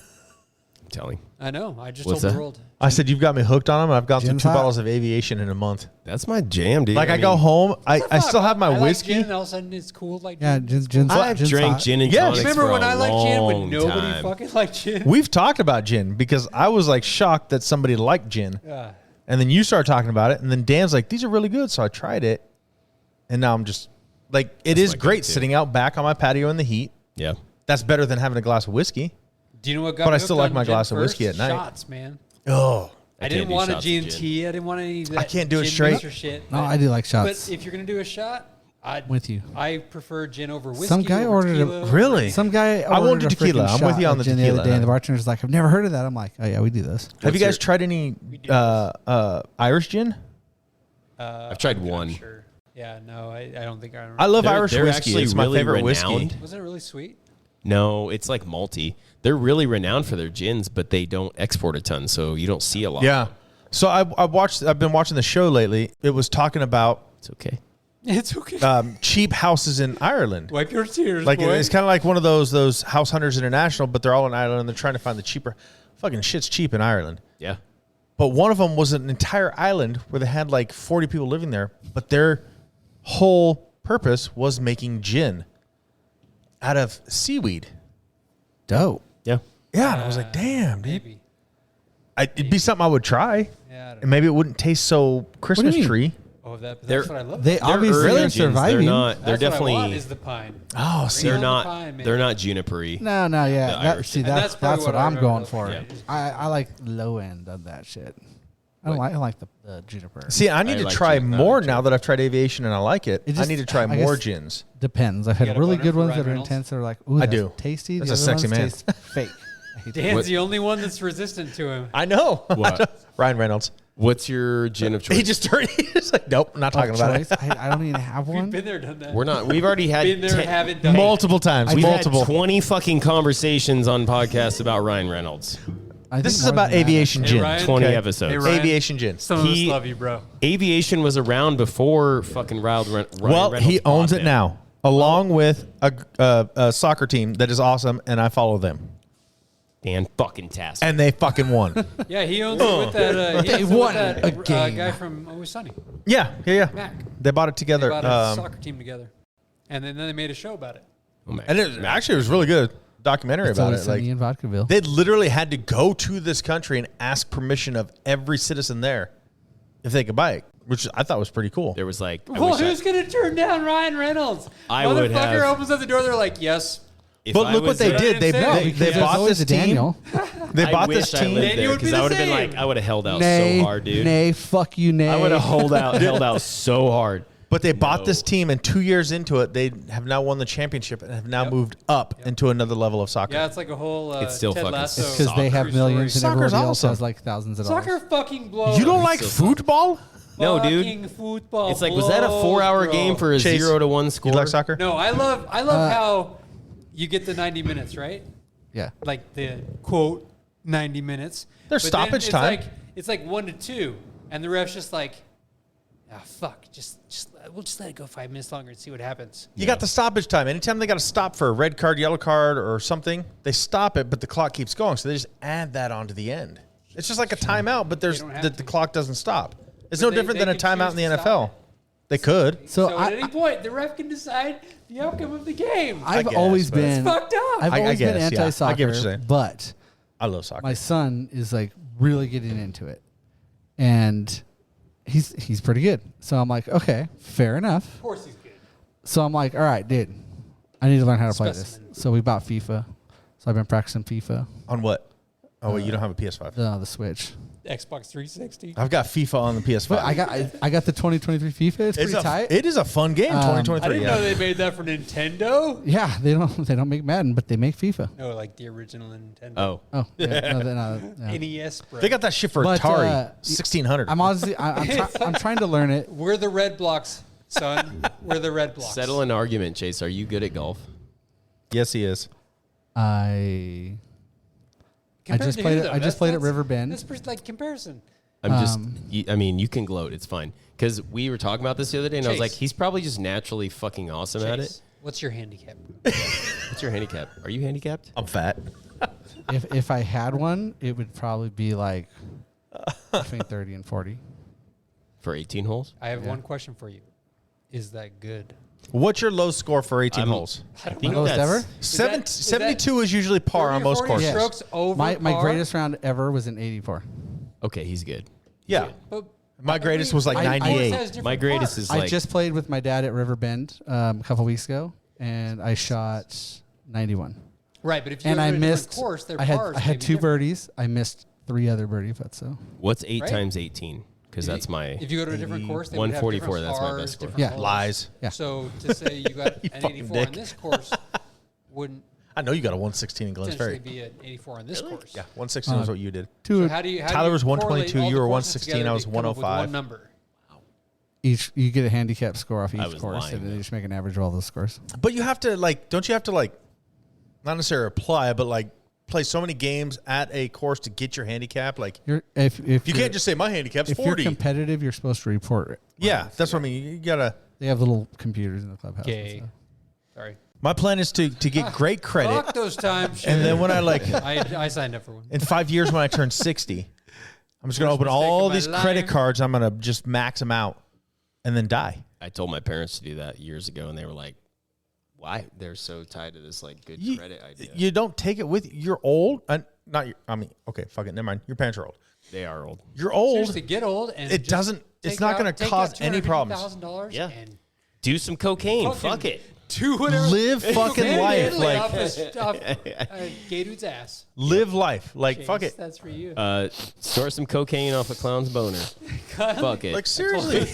I'm telling. I know. I just What's told that? the world. I said, you've got me hooked on them. I've gone through Gin's 2 hot. bottles of aviation in a month. That's my jam, dude. Like I go mean, home, I still have my I like whiskey. gin, and all of a sudden it's cool. Like Yeah, gin. gin's I've gin's drank hot. gin and Yes. tonics Remember for when a I liked gin when long nobody time. fucking liked gin? We've talked about gin because I was like shocked that somebody liked gin. Yeah. And then you started talking about it. And then Dan's like, these are really good. So I tried it. And now I'm just like, it That's is my great go-to. sitting out back on my patio in the heat. Yeah. That's better than having a glass of whiskey. Do you know what got But me I still hooked like on my gin glass of first? whiskey at night. Shots, man. Oh, I can't didn't do want a shots of G&T. I didn't want any of that. I can't do it gin straight. mixer Shit. No, I do like shots. But if you're gonna do a shot, With you. I prefer gin over whiskey. Some guy over ordered a- tequila. really? Some guy. I won't do ordered a tequila. freaking I'm with shot you on of the gin tequila. The other day, and the bartender's like, "I've never heard of that." I'm like, "Oh yeah, we do this." have you guys tried any Irish gin? I've tried I'm one. Sure. Yeah. No, I don't think I. I love They're- Irish they're whiskey. actually It's my really favorite whiskey. renowned. Was it really sweet? No, it's like malty. They're really renowned for their gins, but they don't export a ton, so you don't see a lot. Yeah. So I've been watching the show lately. It was talking about It's okay. It's okay. cheap houses in Ireland. Wipe your tears, Like boy. it's kind of like one of those House Hunters International, but they're all in Ireland and they're trying to find the cheaper. Fucking shit's cheap in Ireland. Yeah. But one of them was an entire island where they had like 40 people living there, but their whole purpose was making gin out of seaweed. Dope. Yeah. Yeah, and I was like, damn, dude. Maybe. It'd be something I would try. Yeah. I don't And maybe it wouldn't taste so Christmas mean? tree. Oh, that's They're- what I love. They obviously early are gins, They're surviving. not. They're That's what I want definitely. is the pine. Oh, see, They're the not. pine, man. They're not junipery. No, The yeah. That, Irish see, gin. that's probably that's what I I'm remember going looking for. at. I like low end of that shit. I like the juniper. See, I need to like try gin, more not now that I've tried aviation and I like it. It I just- need to try I more guess- gins. Depends. I've You had got a really boner good for ones Ryan that are Reynolds? intense. That are like, ooh, I that's do. tasty. That's The a other sexy ones man. taste fake. I hate that. Dan's the only one that's resistant to him. I know. What? Ryan Reynolds. What's your gin of choice? He just turned. He's like, nope, not talking about Choice. it. I don't even have We've one. been there, done that. We're not. We've already had been there, 10 haven't done it. Multiple times. We've multiple. had 20 fucking conversations on podcasts about Ryan Reynolds. I This think is more about than that. aviation Hey, gin. Ryan. 20 Okay. episodes. Hey, Ryan. Aviation gin. Some of us He- love you, bro. Aviation was around before fucking Ryan Well, Reynolds he owns bought it them. now, along with a soccer team that is awesome, and I follow them, Dan fucking Task. and they fucking won. Yeah, he owns it with that. He They owns it with won that a game. guy from Always Sunny, yeah. Mac. They bought it They together. bought a soccer team together, and then they made a show about it. Oh, man. And it actually was really good documentary It's about always it. sunny Like in Vodkaville. they literally had to go to this country and ask permission of every citizen there if they could buy it, which I thought was pretty cool. There was like, I Well, wish I- who's gonna turn down Ryan Reynolds? I would Motherfucker have- opens up the door. They're like, yes. If But I look what was they a- did. They There's bought always this a team. Daniel. They I bought this wish I team. lived Then there you would be because the I would have been same. like, I would have held out Nay, so hard, dude. nay, fuck you, nay. I would have held out so hard. But they bought No. this team, and 2 years into it, they have now won the championship and have now moved up into another level of soccer. Yeah, it's like a whole It's still Ted fucking Lasso. It's because they have true millions and story. everybody Soccer's else awesome. has like thousands of dollars. Soccer fucking blows. You don't like so football? No, dude. Fucking football. It's like, was that a 4-hour blows, game bro. for a Chase, 0-1 score? You like soccer? No, I love how you get the 90 minutes, right? Yeah. Like the quote 90 minutes. There's But then stoppage it's time. It's like 1-2, and the ref's just like, ah, fuck, we'll just let it go 5 minutes longer and see what happens. You got the stoppage time. Anytime they got to stop for a red card, yellow card, or something, they stop it, but the clock keeps going. So they just add that onto the end. It's just like a timeout, but there's don't have the to. clock doesn't stop. It's But no they- different they than a can timeout in the choose to NFL. stop They could. So at any point, the ref can decide the outcome of the game. I've guess, always but- been It's fucked up. I've I always been guess, yeah. I get what anti-soccer, you're saying. but I love soccer. my son is like really getting into it, and he's pretty good. So I'm like, okay, fair enough. Of course he's good. So I'm like, all right, dude, I need to learn how to play this. Specimen. So we bought FIFA. So I've been practicing FIFA, On what? Oh, wait, you don't have a PS5. the Switch. Xbox 360. I've got FIFA on the PS5. But I got the 2023 FIFA. It's pretty tight. It is a fun game, I 2023. I didn't yeah. know they made that for Nintendo. Yeah, they don't make Madden, but they make FIFA. No, like the original Nintendo. Oh. Oh, yeah, no, they're not. Yeah. NES, bro. They got that shit for But, Atari, 1600. I'm honestly, I'm trying to learn it. We're the red blocks, son. We're the red blocks. Settle an argument, Chase. Are you good at golf? Yes, he is. I Compared just to played who, it. though? I just played at Riverbend. That's like comparison. I'm just, Um, I mean, you can gloat. It's fine. Because we were talking about this the other day, and I was Chase. like, he's probably just naturally fucking awesome at it. Chase, what's your handicap? What's your handicap? Are you handicapped? I'm fat. if I had one, it would probably be like between 30 and 40. For 18 holes? I have one question for you. Is that good? What's your low score for 18 I'm- holes? I think Lowest that's- ever? Is that- 72 is usually par 30 on or most 40 courses. strokes over My par? greatest round ever was an 84. Okay, he's good. Yeah. But My greatest was like I- 98. Ours has different My greatest pars. is I like, just played with my dad at Riverbend a couple weeks ago, and I shot 91. Right, but if you And go to I a different missed. course, their I had pars I may had be 2 different. birdies. I missed 3 other birdie putts. So what's 8 Right? times 18? Because that's my, If you go to a different course, they would have 144, different that's my pars, best score. different Yeah. holes. Lies. Yeah. So to say you got You an fucking 84 on dick. this course wouldn't I know you got a 116 in Glens potentially Ferry. be an 84 on this course. Yeah, 116 is what you did. two So how do you? How do Tyler you was correlate 122, all you the were courses 116, together I to was come up with 105. One number. each you get a handicap score off I each was course, lying, and then though. you just make an average of all those scores. But you have to don't you have to not necessarily apply, but play so many games at a course to get your handicap? Like You're if you you're- can't just say my handicap's if 40. you're competitive, you're supposed to report it. Yeah, that's what I mean. You gotta. They have little computers in the clubhouse. and Okay. stuff. Sorry. My plan is to get great credit, Fuck those times. and then when I I signed up for one. in 5 years when I turn 60, I'm just gonna Worst open mistake all of my these credit life. cards. I'm gonna just max them out, and then die. I told my parents to do that years ago, and they were like, why? They're so tied to this good You, credit idea. you don't take it with you. You're old. Not your, I mean, okay, fuck it. Never mind. Your parents are old. They are old. You're old. Seriously, get old and It just doesn't. It's take not out- going to take cause out any problems. $250,000 Yeah. and Do some cocaine. fucking Fuck it. do whatever. Live fucking Italy life. off Like off gay dude's ass. live life. Like fuck Chase, it. That's for you. Snort some cocaine off a clown's boner. Fuck it. Like seriously,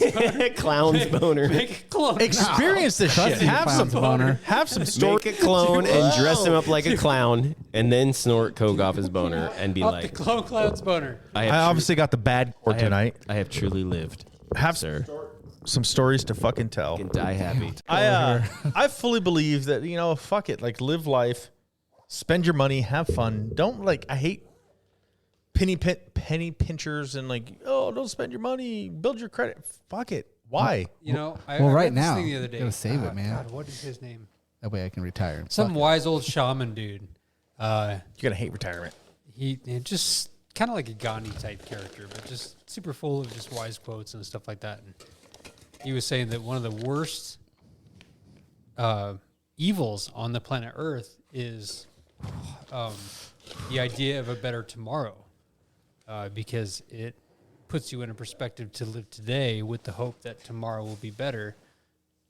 Clown's boner. Make a clone. experience this shit. you, Have some clown's boner. Have some story. Make a clone and dress him up like a clown, and then snort coke off his boner and be Up the like, clown's boner. I I obviously got the bad cord tonight. I have truly lived. Have Sir, some stories to fucking tell. and die happy. I fully believe that fuck it. Like live life, spend your money, have fun. Don't I hate penny pinchers and don't spend your money, build your credit. Fuck it. Why? You know, I Well, read right this now, thing the other day. gotta save it, man. God, what is his name? That way I can retire. Some Fuck it. wise old shaman dude. You're gonna hate retirement. He just kind of like a Gandhi type character, but just super full of just wise quotes and stuff like that. And he was saying that one of the worst evils on the planet Earth is the idea of a better tomorrow, because it puts you in a perspective to live today with the hope that tomorrow will be better,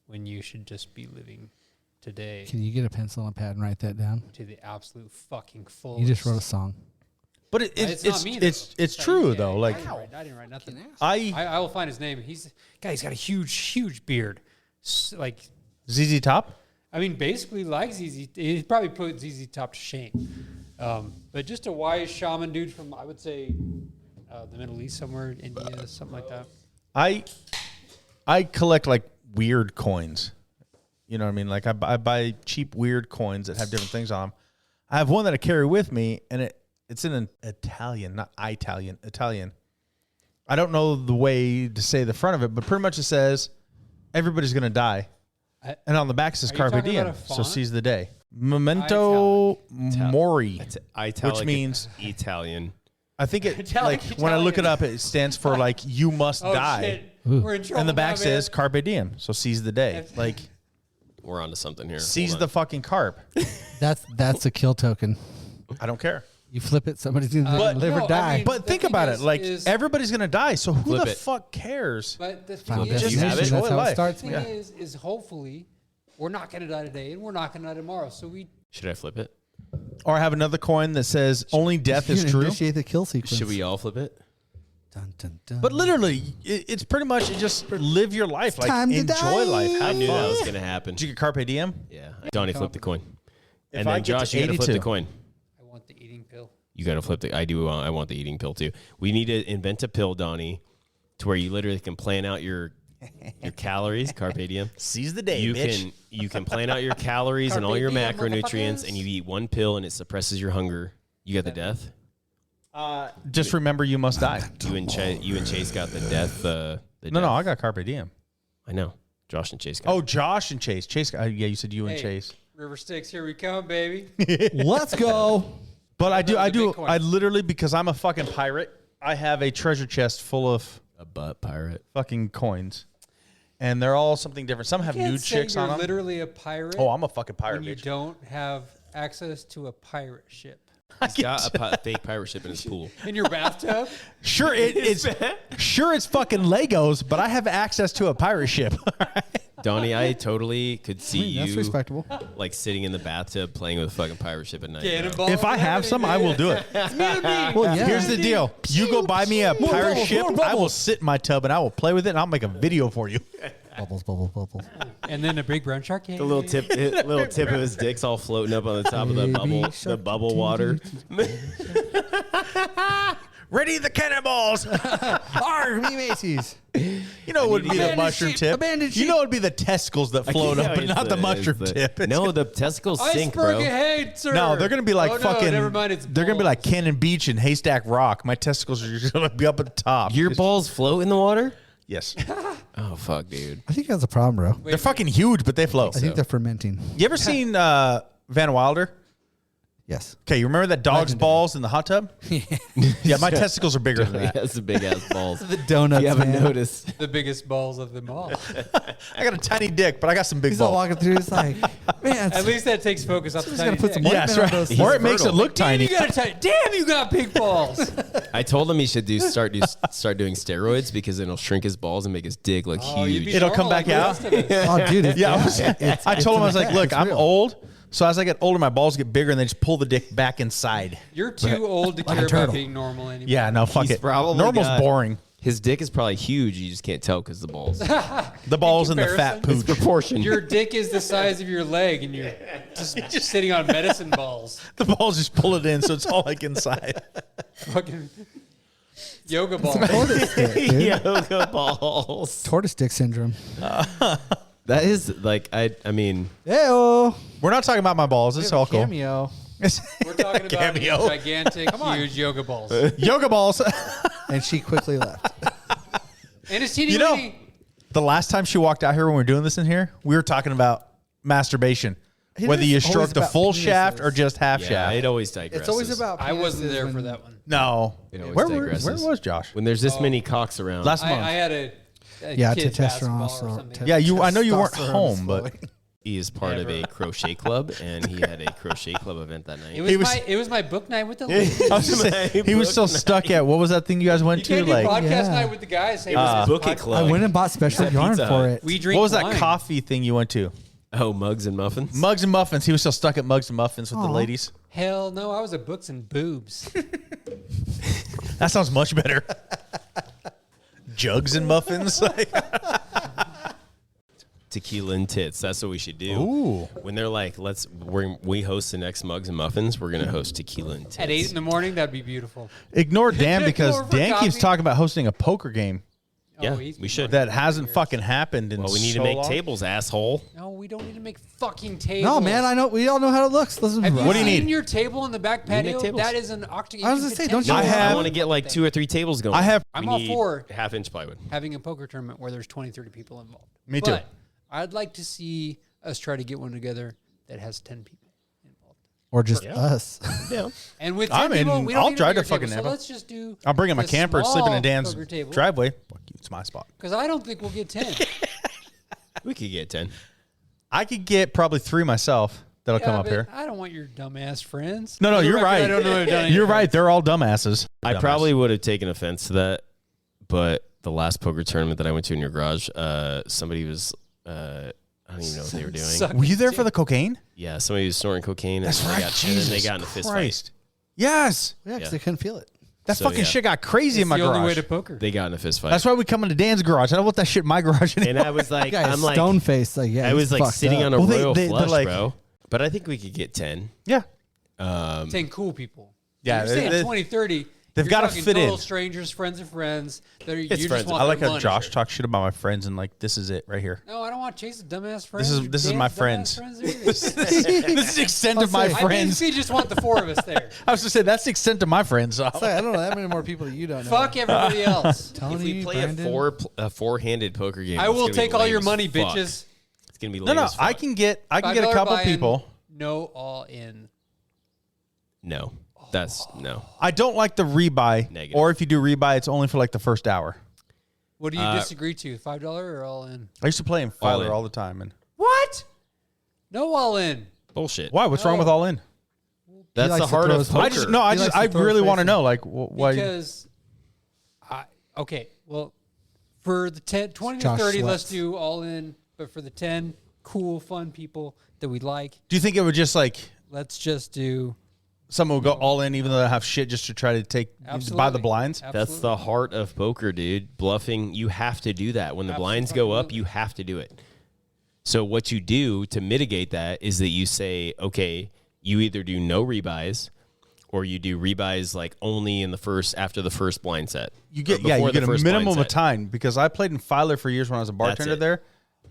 when you should just be living today Can you get a pencil and a pad and write that down? to the absolute fucking full. You just wrote a song. But It's not me, though. it's true though. Like I didn't write nothing. I will find his name. He's got a huge beard. Like, ZZ Top. I mean, basically like ZZ. He probably put ZZ Top to shame. But just a wise shaman dude from, I would say, the Middle East somewhere, India, something like that. I collect like weird coins. You know what I mean? Like I buy cheap weird coins that have different things on them. I have one that I carry with me, and it's in an Italian, not Italian, Italian. I don't know the way to say the front of it, but pretty much it says everybody's gonna die, and on the back it says Are you Carpe talking Diem, about a so font? seize the day. Memento Mori, It's which means Italian. I think it Italian. like when I look it up, it stands for like you must Oh die, shit! Ooh. We're in trouble. and the back now, says man. Carpe Diem, so seize the day. Like We're onto something here. seize Hold the on. fucking carp. That's a kill token. I don't care. You flip it, somebody's gonna But- live no, or I die. mean- But The think thing about is- it. Like is- everybody's gonna die, so who Flip the it. fuck cares? But the Final thing is, Just destination, enjoy that's how life. it starts, the man. thing is hopefully we're not going to die today and we're not going to die tomorrow. So we Should I flip it? Or have another coin that says only death You is can true. Initiate the kill sequence. Should we all flip it? Dun, dun, dun. But literally, it's pretty much just live your life. Like time to enjoy die. life. Have I knew fun. that was gonna happen. Did you get Carpe Diem? Yeah. Donnie flipped the coin. If And I then get to Josh, you gotta flip the 82. coin. I want the eating pill. You gotta flip the. I do. I want the eating pill too. We need to invent a pill, Donnie, to where you literally can plan out your calories. Carpe Diem. Seize the day, You bitch. can plan out your calories and all Carpe your diem, macronutrients, motherfuckers. and you eat one pill and it suppresses your hunger. You got the death. Just remember, you must die. You and Chase got the death. The No, death. I got Carpe Diem. I know. Josh and Chase got. Oh, Josh and Chase. Chase. Yeah, you said you and Hey, Chase. River Styx, here we come, baby. Let's go. But I the do. Bitcoin. I literally, because I'm a fucking pirate, I have a treasure chest full of a butt pirate. fucking coins, and they're all something different. Some have Can't nude say chicks you're on them. literally a pirate Oh, I'm a fucking pirate, when you bitch. don't have access to a pirate ship He's got a fake pirate ship in his pool. in your bathtub. Sure, it's fucking Legos, but I have access to a pirate ship. Donnie, I totally could see That's you respectable. like sitting in the bathtub playing with a fucking pirate ship at night. bro. Cannonball. If I have some, I will do it. Well, yeah. Here's the deal: you go buy me a pirate bubbles, ship, more I will bubbles. sit in my tub and I will play with it, and I'll make a video for you. Bubbles, bubbles, bubbles. And then a big brown shark. The little tip of his dick's all floating up on the top of the Baby bubble shark, water. Ready the cannonballs! Arr, me Macy's. You know it would be the Abandoned mushroom sheep, tip. abandoned You sheep. know it would be the testicles that float up, but not the mushroom tip. It's No, gonna- the testicles sink, bro. Iceberg ahead, sir. no, they're gonna be like Oh, no, fucking. never mind. It's they're gonna be like balls. Cannon Beach and Haystack Rock. My testicles are just gonna be up at the top. Your balls float in the water? Yes, Oh fuck, dude. I think that's a problem, bro. they're fucking huge, but they float. I think they're fermenting. You ever seen Van Wilder? Yes. Okay, you remember that dog's Legendary. balls in the hot tub? Yeah, my testicles are bigger than that. That's the big ass balls. The donuts, You haven't man. noticed. the biggest balls of them all. I got a tiny dick, but I got some big He's all balls. walking through. He's like, man, At least that takes focus off the just tiny gotta put some dick. ointment Yes, on right. those. Or it makes it fertile. look Damn, tiny. you got a damn, you got big balls. I told him he should start doing steroids because then it'll shrink his balls and make his dick look Oh, you'd be huge. It'll come normal back like the rest of us. Oh, dude. Yeah, I told him, I was like, it's look, I'm real. old. So as I get older, my balls get bigger, and they just pull the dick back inside. You're too old to Like a care about turtle. being normal anymore. Yeah, no, fuck He's it. probably Normal's got- boring. His dick is probably huge. You just can't tell because the balls. The balls and the fat comparison, pooch. Proportion. Your dick is the size of your leg, and you're just sitting on medicine balls. The balls just pull it in, so it's all like inside. Fucking yoga balls. Tortoise dick, dude. Yoga balls. Tortoise dick syndrome. That is like I mean Ew. We're not talking about my balls. It's all cool. Cameo. We're talking about Cameo. gigantic, huge yoga balls. Yoga balls. And she quickly left. And it's teeny You know- weeny. The last time she walked out here when we were doing this in here, we were talking about masturbation. It Whether is you always stroke the about full penises. shaft or just half yeah, shaft. it always digresses. It's always about. I wasn't penises there when- for that one. No. It always Where digresses. was Josh? when there's this many cocks around. Last I month. had a Yeah, kid's testosterone basketball or also. something. Yeah, I know you weren't Testosterone is home, but flowing. He is part of a crochet club, and he had a crochet club event that night. It was my book night with the ladies. I was gonna say, he was still stuck at what was that thing you guys went You to? can't do Like, podcast Yeah. night with the guys. Hey, It was this Book It podcast- Club. I went and bought special At yarn Pizza for Hut. it. We drink what was that wine. coffee thing you went to? Oh, mugs and muffins. Mugs and muffins. He was still stuck at mugs and muffins with the ladies. Hell no, I was at books and boobs. That sounds much better. Jugs and muffins. Tequila and tits. That's what we should do. Ooh. When they're like, we host the next mugs and muffins, we're gonna host tequila and tits. At 8 in the morning, that'd be beautiful. Ignore Dan because Ignore for Dan keeps coffee. talking about hosting a poker game Yeah, he's we should. that hasn't fucking happened in Well, we need so to make long. tables, asshole. No, we don't need to make fucking tables. No, man, I know. We all know how it looks. Listen, Have you What do you seen need? your table in the back need to make patio? tables. That is an octagon. I was gonna say, don't you- I have- want to get like 2 or 3 tables going. I have. I'm We all need for half-inch plywood. having a poker tournament where there's 20, 30 people involved. Me too. But I'd like to see us try to get one together that has 10 people involved. or just us. Yeah. And with 10 I'm in. people, we don't I'll need try a to bigger fucking table. have So a- let's just do. I'm bringing my the camper, sleeping in small Dan's poker table, driveway. Fuck you, it's my spot. Because I don't think we'll get 10. We could get 10. I could get probably 3 myself that'll come Yeah, up but here. I don't want your dumbass friends. No, For the you're record, right. I don't know if I've done any You're friends. right. They're all dumbasses. I Dumbass. probably would have taken offense to that, but the last poker tournament that I went to in your garage, somebody was, I don't even know what they were doing. Suck Were you there it, for the cocaine? Yeah, somebody was snorting cocaine and That's they right. got 10 and Jesus they got in a fist fight. Christ. Yes. Yeah, because Yeah. they couldn't feel it. That So, fucking yeah. shit got crazy It's in my the only way garage. to poker. They got in a fist fight. That's why we come into Dan's garage. I don't want that shit in my garage anymore. And I was like, Guy I'm like, stone faced. Like, yeah, I was he's like fucked sitting up. on a Well, royal they're flush, like- bro. But I think we could get 10. Yeah. 10 cool people. Yeah, You're saying they- 20, 30. they've you're gotta talking fit total in. strangers, friends of friends. That are, you It's just friends. want I like their how money. Josh talks shit about my friends and like this is it right here. No, I don't want Chase's dumbass friends. is- or this is Dan's my dumbass friends. either. This is the extent of my say- I friends. basically just want the 4 of us there. I was to say that's the extent of my friends. So. It's like, I don't know that many more people that you don't know. Fuck everybody else. Tony, If we play Brandon. a four-handed poker game, I it's will gonna be take all lame your as money, fuck. bitches. It's gonna be No, lame no, as fuck. I can get a $5 couple buy-in, people. No all in. No, that's no. I don't like the rebuy, Negative. or if you do rebuy, it's only for like the first hour. What do you disagree to? $5 or all in? I used to play in All Filer in. all the time, and What? No all in. Bullshit. why? What's wrong with all in? That's likes the to heart throw of his poker. I just no, He likes to I throw really his want to face know like why. Because, okay, well, for the 10, 20 to Josh 30, let's sweats. do all in. But for the 10 cool, fun people that we like, Do you think it would just like let's just do. someone would go all in even though they have shit just to try to take buy the Absolutely. blinds? That's Absolutely. the heart of poker, dude. Bluffing, you have to do that. When the blinds go up, Absolutely. you have to do it. So what you do to mitigate that is that you say, okay, you either do no rebuys or you do rebuys like only in the first after the first blind set. You Or get before you the get a first minimum blind of set. time because I played in Filer for years when I was a bartender it. there,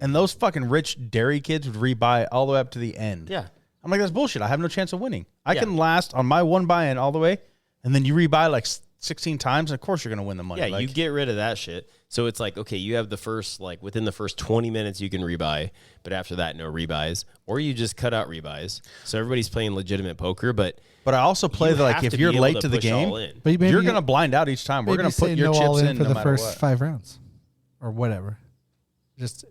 and those fucking rich dairy kids would rebuy all the way up to the end. Yeah. I'm like, that's bullshit. I have no chance of winning. I Yeah. can last on my one buy-in all the way, and then you rebuy like 16 times, and of course you're gonna win the money. Yeah, like, you get rid of that shit. So it's like, okay, you have the first, like within the first 20 minutes you can rebuy, but after that, no rebuys. Or you just cut out rebuys. So everybody's playing legitimate poker, but But I also play you that like have if to you're be able late to the push game, all in. But maybe you're gonna blind out each time. We're maybe gonna put say your no chips all in for no the matter first what. 5 rounds, or whatever. Just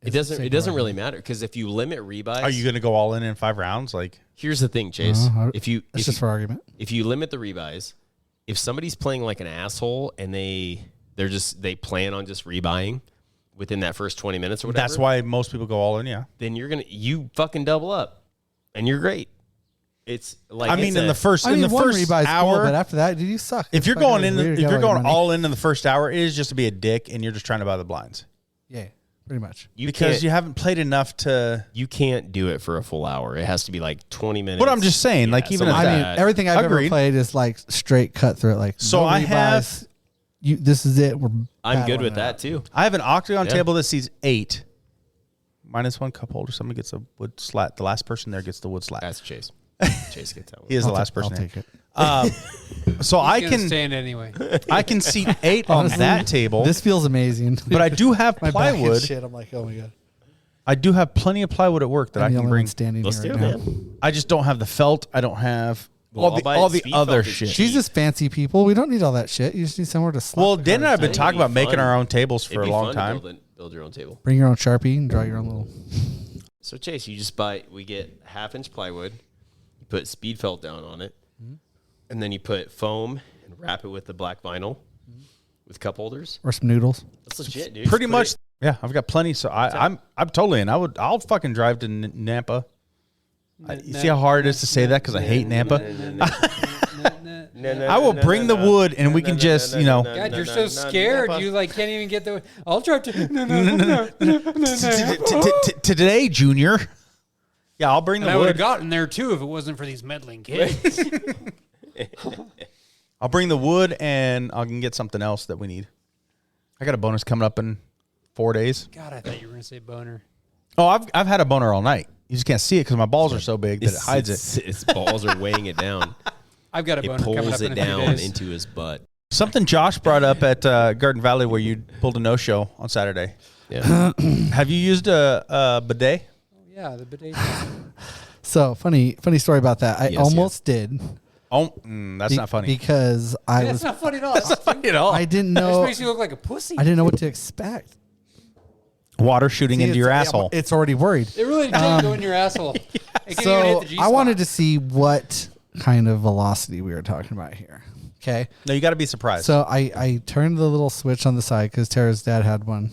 It doesn't really matter because if you limit rebuys, Are you gonna go all in 5 rounds? Like here's the thing, Chase. It's if just you, for argument. if you limit the rebuys, if somebody's playing like an asshole and they plan on just rebuying within that first 20 minutes or whatever, that's why most people go all in. Yeah. then you fucking double up and you're great. It's like I mean, in the first I mean, one first rebuy is cool, hour, but after that, dude, you suck. if It's you're fucking going in, weird if to get you're all your going money. all in the first hour, it is just to be a dick, and you're just trying to buy the blinds Yeah, pretty much. because you haven't played enough to. you can't do it for a full hour. It has to be like 20 minutes. But I'm just saying, like, even something if I that- mean, everything I've ever Agreed. played is like straight cut through it. Like, So no I rebuys. have- This is it. We're I'm good battling with it that out. too. I have an octagon Yeah. table that sees 8. Minus 1 cup holder. Somebody gets a wood slat. The last person there gets the wood slat. That's Chase. Chase gets that one. He is the I'll last ta- I'll person. take it. So I He's gonna can stand anyway. I can seat 8 on Honestly, that table. This feels amazing. But I do have My back and plywood. shit. I'm like, oh my god. I do have plenty of plywood at work that I'm I the can only bring. one standing Let's here do right it, now. man. I just don't have the felt. I don't have Well, all I'll buy the it. Speed other felt is shit. cheap. Jesus, fancy people. We don't need all that shit. You just need somewhere to slap. Well, the Dan and I have cards. been talking about It'd be making fun. our own tables for It'd a be long fun time. to build your own table. Bring your own Sharpie and draw your own little. So Chase, you just we get 1/2-inch plywood, you put speed felt down on it, and then you put foam and wrap it with the black vinyl with cup holders. Or some noodles. That's legit, dude. Pretty Put much it- Yeah, I've got plenty. So I'm totally in. I'll fucking drive to Nampa. You see how hard it is to say that because I hate Nampa. I will bring the wood and we can just, God, you're so scared. You like can't even get the. I'll drive to. Today, Junior. Yeah, I'll bring the I would have wood. gotten there too if it wasn't for these meddling kids. I'll bring the wood and I can get something else that we need. I got a bonus coming up in 4 days. God, I thought you were gonna say boner. Oh, I've had a boner all night. You just can't see it because my balls are so big that it hides it. Its balls are weighing it down. I've got a It boner coming pulls up it in a few down days. into his butt. Something Josh brought up at Garden Valley where you pulled a no-show on Saturday. Yeah. Have you used a bidet? Yeah, the bidet. So funny story about that. I almost did. Oh, that's not funny. Because I That's was. not funny at all. That's not funny at all. I didn't That know. just makes you look like a pussy. I didn't know what to expect. Water shooting See, into your it's- asshole. It's already worried. It really did go in your asshole. It can't even So hit the G-spot. I wanted to see what kind of velocity we were talking about here. Okay. No, you got to be surprised. So I turned the little switch on the side because Tara's dad had one.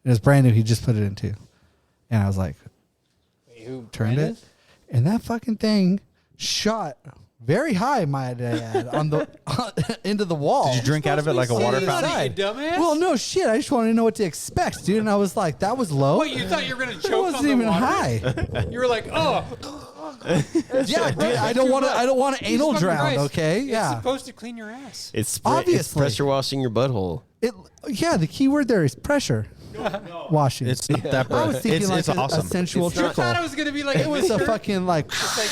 It was brand new. He just put it into. And I was like, Who turned Brandon? it. And that fucking thing shot very high, might I add, on the into the wall. Did you drink out of it like a water fountain? You dumbass. Well, no shit. I just wanted to know what to expect, dude. And I was like, that was low. What, you thought you were gonna It choke wasn't on the even water? high. You were like, oh, Yeah, dude. I don't want to anal Jesus fucking drown. Christ. Okay, It's yeah. supposed to clean your ass. It's Obviously. pressure washing your butthole. Yeah, the key word there is pressure. Washing. It's not that I was bad. thinking like It's a awesome. sensual I thought trickle. it was gonna be like It was a fucking like. It's like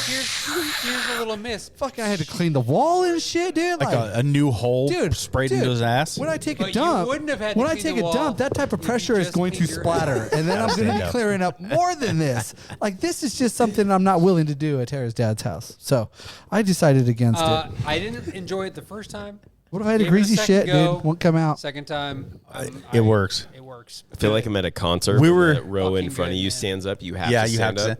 here's a little mist. Fucking, I had to clean the wall and shit, dude. Like a new hole dude, sprayed into his ass. When I take a But you dump, wouldn't have had to when I clean take the a wall dump, that type of if you pressure is just going to cleaned your splatter, and then I'm going to Stand be up. clearing up more than this. Like this is just something I'm not willing to do at Tara's dad's house. So I decided against it. I didn't enjoy it the first time. What if I had a Gave it a greasy second shit, go. dude? Won't come out. Second time, It works. It works. I feel like I'm at a concert. We when were- the row in Fucking front of good, you man. stands up. You have Yeah, to you stand have to. up.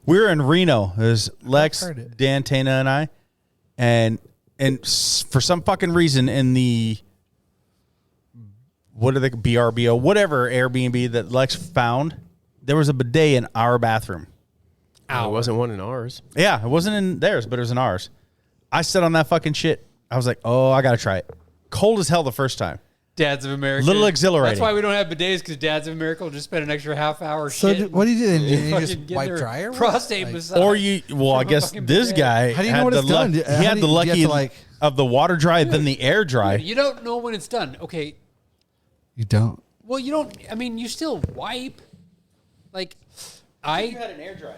We were in Reno. There's Lex, heard it. Dan, Tana, and I, and for some fucking reason in the what are they BRBO whatever Airbnb that Lex found, there was a bidet in our bathroom. Oh, it wasn't one in ours. Yeah, it wasn't in theirs, but it was in ours. I sat on that fucking shit. I was like, oh, I gotta try it. Cold as hell the first time. Dads of America. Little exhilarating. That's why we don't have bidets, because Dads of America will just spend an extra half hour. So shit what do you do then? You fucking just get wipe their dry or what? prostate Like- massage. Or you, well, I from a guess fucking this bidet. guy How do you know had when the it's done? he How had do the you have lucky to, like- of the water dry than the air dry. You don't know when it's done. Okay. You don't. Well, you don't. I mean, you still wipe. Like, had an air dry.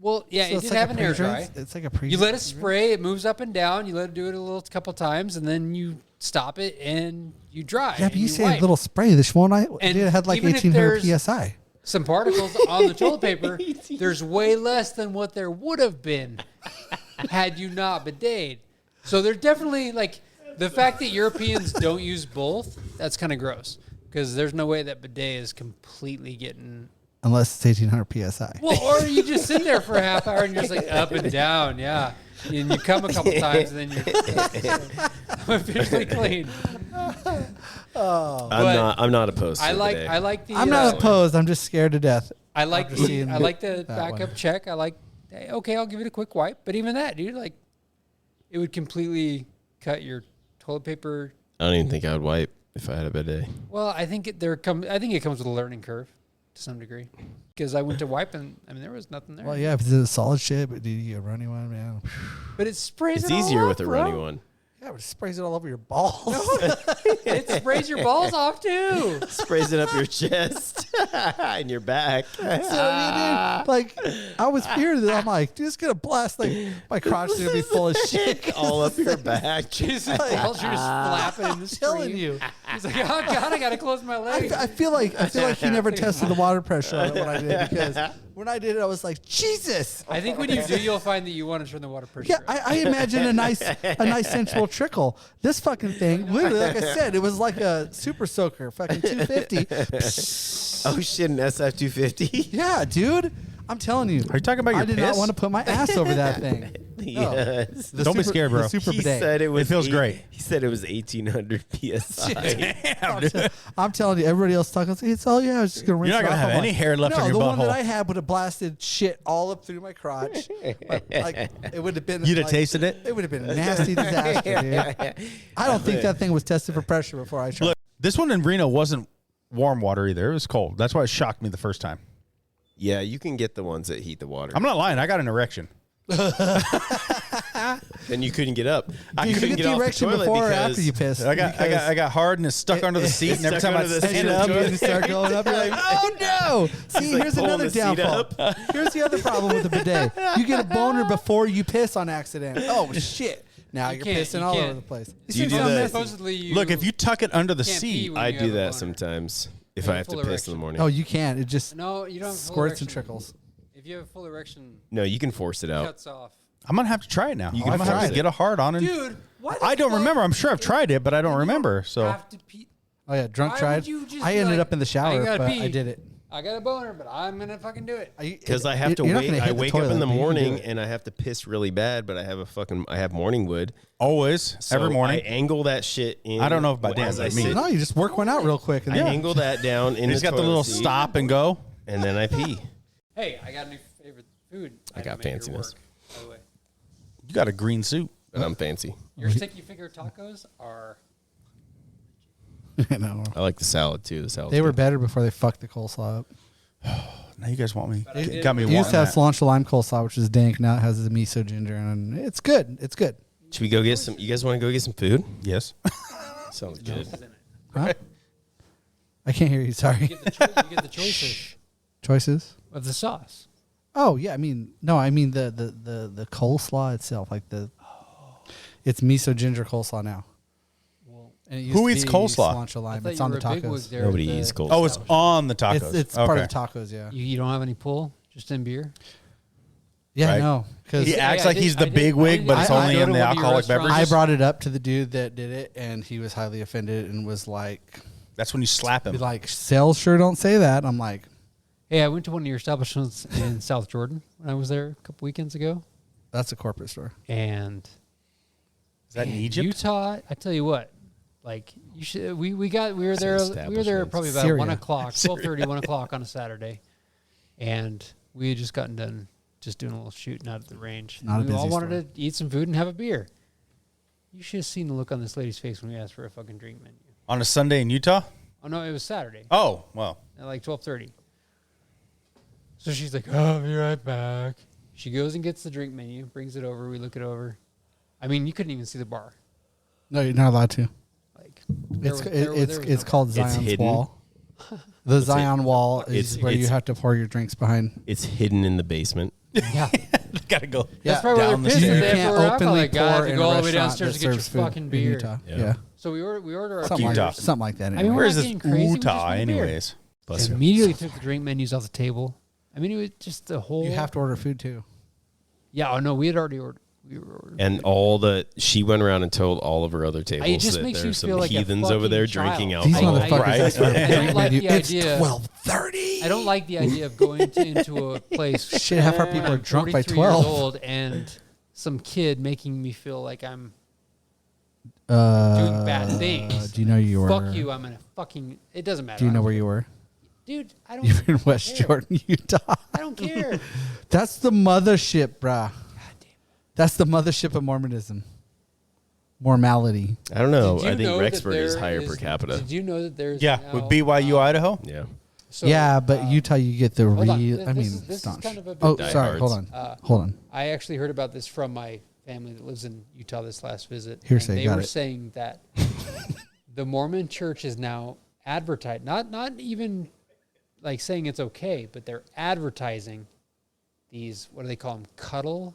Well, yeah, So it it's did like have a an air pre-rinse? dry. It's like a pre. You let it spray. It moves up and down. You let it do it a little couple times, and then you stop it and you dry. Yeah, but and you say wipe. a little spray. This one I And it had like even if 1800 there's- psi. Some particles on the toilet paper. There's way less than what there would have been had you not bidet. So there's definitely like the fact that Europeans don't use both. That's kind of gross, because there's no way that bidet is completely getting. Unless it's 1800 psi. Well, or you just sit there for a half hour and you're just like up and down, yeah. And you come a couple times and then you're officially clean. I'm not opposed to I like it. I like the I'm not opposed. I'm just scared to death. I like after seeing I like the that backup one. check. I like hey, okay, I'll give it a quick wipe. But even that, dude, like it would completely cut your toilet paper. I don't even think I would wipe if I had a bidet. Well, I think it comes with a learning curve to some degree. Because I went to wipe and I mean there was nothing there. Well, yeah, if it's a solid shit, but dude, you get a runny one, man. But it sprays It's it all easier off, with a bro. runny one. Yeah, but it sprays it all over your balls. It sprays your balls off too. Sprays it up your chest and your back. So, I mean, dude, like, I was fearing that. I'm like, dude, it's gonna blast. Like, my crotch is gonna be full of shit. All up your back. Jesus, balls are just flapping in the stream. Telling you, He's like, oh god, I gotta close my legs. I feel like he never tested the water pressure on it when I did, because when I did it, I was like, Jesus. I think when you do, you'll find that you want to turn the water pressure Yeah, up. I imagine a nice sensual trickle. This fucking thing, literally, like I said, it was like a super soaker, fucking 250. Oh shit, an SF250. Yeah, dude. I'm telling you. Are you talking about your I did piss? not want to put my ass over that thing. Yes. Don't be scared, bro. The super He bidet. said it was. feels great. He said it was 1,800 psi. I'm telling you, everybody else talking. It's I was just gonna rinse. You're not it gonna off. have I'm any like, hair left no, on your the one that butthole. I had would have blasted shit all up through my crotch. Like it would have been. You'd have like, tasted it? It would have been a nasty disaster, dude. I don't think that thing was tested for pressure before I tried. Look, this one in Reno wasn't warm water either. It was cold. That's why it shocked me the first time. Yeah, you can get the ones that heat the water. I'm not lying. I got an erection. Then you couldn't get up. I Did you couldn't get get the off the erection toilet before or because after you pissed? I got hard and it's stuck under the seat, and every stuck time I under the stand seat. up, and you start going up. You're like, oh no! See, like here's pulling another the seat downfall. up. Here's the other problem with the bidet. You get a boner before you piss on accident. Oh shit! Now you're can't- pissing you all can't. over the place. Do you It's do so that? messy. Supposedly, you look, if you tuck it under the can't seat, pee when I you do have a that boner. sometimes if Have I a have to full piss in the erection. morning. Oh, you can't. It just No, you don't have a full squirts and erection. trickles. If you have a full erection, No, you can force it it out. cuts off. I'm gonna have to try it now. You I'm can gonna have force to it. get a hard on and Dude, why the I don't fuck remember. I'm sure I've tried it, but I don't you remember. So have to pee? Oh yeah, drunk Why tried. would you just I be ended like, up in the I shower, gotta but pee. I did it. I got a boner, but I'm gonna fucking do it. Because I have to You're not wait. gonna I hit the wake up in toilet, the but you can do morning it. and I have to piss really bad, but I have morning wood. always, So every I morning. angle that shit in. I don't know if by as Dan, I but me. sit. No, you just work one out real quick. And I angle that down in He's the got the toilet little seat, stop and go. and then I pee. Hey, I got a new favorite food. I got had to make her fanciness. work, by the way. You got a green suit. But I'm fancy. Your sticky finger tacos are. no, I like the salad too. The salad. they were better before they fucked the coleslaw up. Now you guys want me? But I did- Got me It used wanting to have that. cilantro lime coleslaw, which is dank. Now it has the miso ginger, and it's good. It's good. Should we go get some? You guys want to go get some food? Yes. Sounds good. Huh? I can't hear you. Sorry. You get the choices Choices. of the sauce. Oh yeah, I mean the coleslaw itself, like it's miso ginger coleslaw now. Well, And it used Who to eats be coleslaw? Cilantro I lime. thought It's you on were the a big wig tacos. there. Nobody at eats the- coleslaw. Oh, it's on the tacos. It's part Okay. of the tacos. Yeah. You don't have any pull, just in beer. Yeah. Right. No. Because He Yeah, acts I like did- he's I the did- big I wig, did- but it's I only go in to the one of your alcoholic restaurants. beverages. I brought it up to the dude that did it, and he was highly offended and was like, That's when you slap him. sales sure don't say that. I'm like, Hey, I went to one of your establishments in South Jordan when I was there a couple weekends ago, that's a corporate store. and Is that in man, Egypt? Utah. I tell you what, like you should. We were there. We were there establishments. probably about Syria. 1 o'clock, 12:30, 1 o'clock on a Saturday, and we had just gotten done just doing a little shooting out at the range. Not a And we all busy wanted store. to eat some food and have a beer. You should have seen the look on this lady's face when we asked for a fucking drink menu. On a Sunday in Utah? Oh no, it was Saturday Oh, well. at like 12:30. So she's like, "Oh, I'll be right back." She goes and gets the drink menu, brings it over. We look it over. I mean, you couldn't even see the bar. No, you're not allowed to. Like, It's called Zion's hidden. Wall. The Zion Wall It's- is where you it's- have to pour your drinks behind. It's hidden in the basement. Yeah, Gotta go. that's probably where down they're the pissed. stairs. They You have can't to order openly alcohol. Like, pour to in go a all the way restaurant downstairs that to get your serves food fucking in beer. Utah. Yeah. Yeah. So we order our Something beers. like, something like that. I mean, Anyway. we're Where is not this getting crazy, we just Utah, want a beer. anyways? Bless you. Immediately took the drink menus off the table. I mean, it was just the whole. You have to order food too. Yeah. Oh no, we had already ordered. We were ordering. And she went around and told all of her other tables just that makes you there's some feel like a heathens over there fucking drinking child. These alcohol. motherfuckers right? ask for a I don't drink like menu. the It's idea- 12:30. I don't like the idea of going into a place. Shit, half our when people are I'm drunk by 43 years 12. old and some kid making me feel like I'm Doing bad things. Do you know you were? fuck you. I'm gonna fucking. It doesn't matter. Do you I know don't where care. you were? Dude? I don't. You're in West care. Jordan, Utah. I don't care. That's the mothership, bruh. God damn. That's the mothership of Mormonism. Mormality. I don't know. Did you I think know that Rexburg is there higher per capita. Did you know that there's Yeah, now, with BYU Idaho. Yeah. so, yeah, but Utah, you get the hold on. real. This I mean, is- this is staunch. kind of a big Oh, Die sorry. Hold hards. on. Hold on. I actually heard about this from my family that lives in Utah this last visit. Hearsay, and they got were it. saying that the Mormon church is now advertised, not even like saying it's okay, but they're advertising these, what do they call them? Cuddle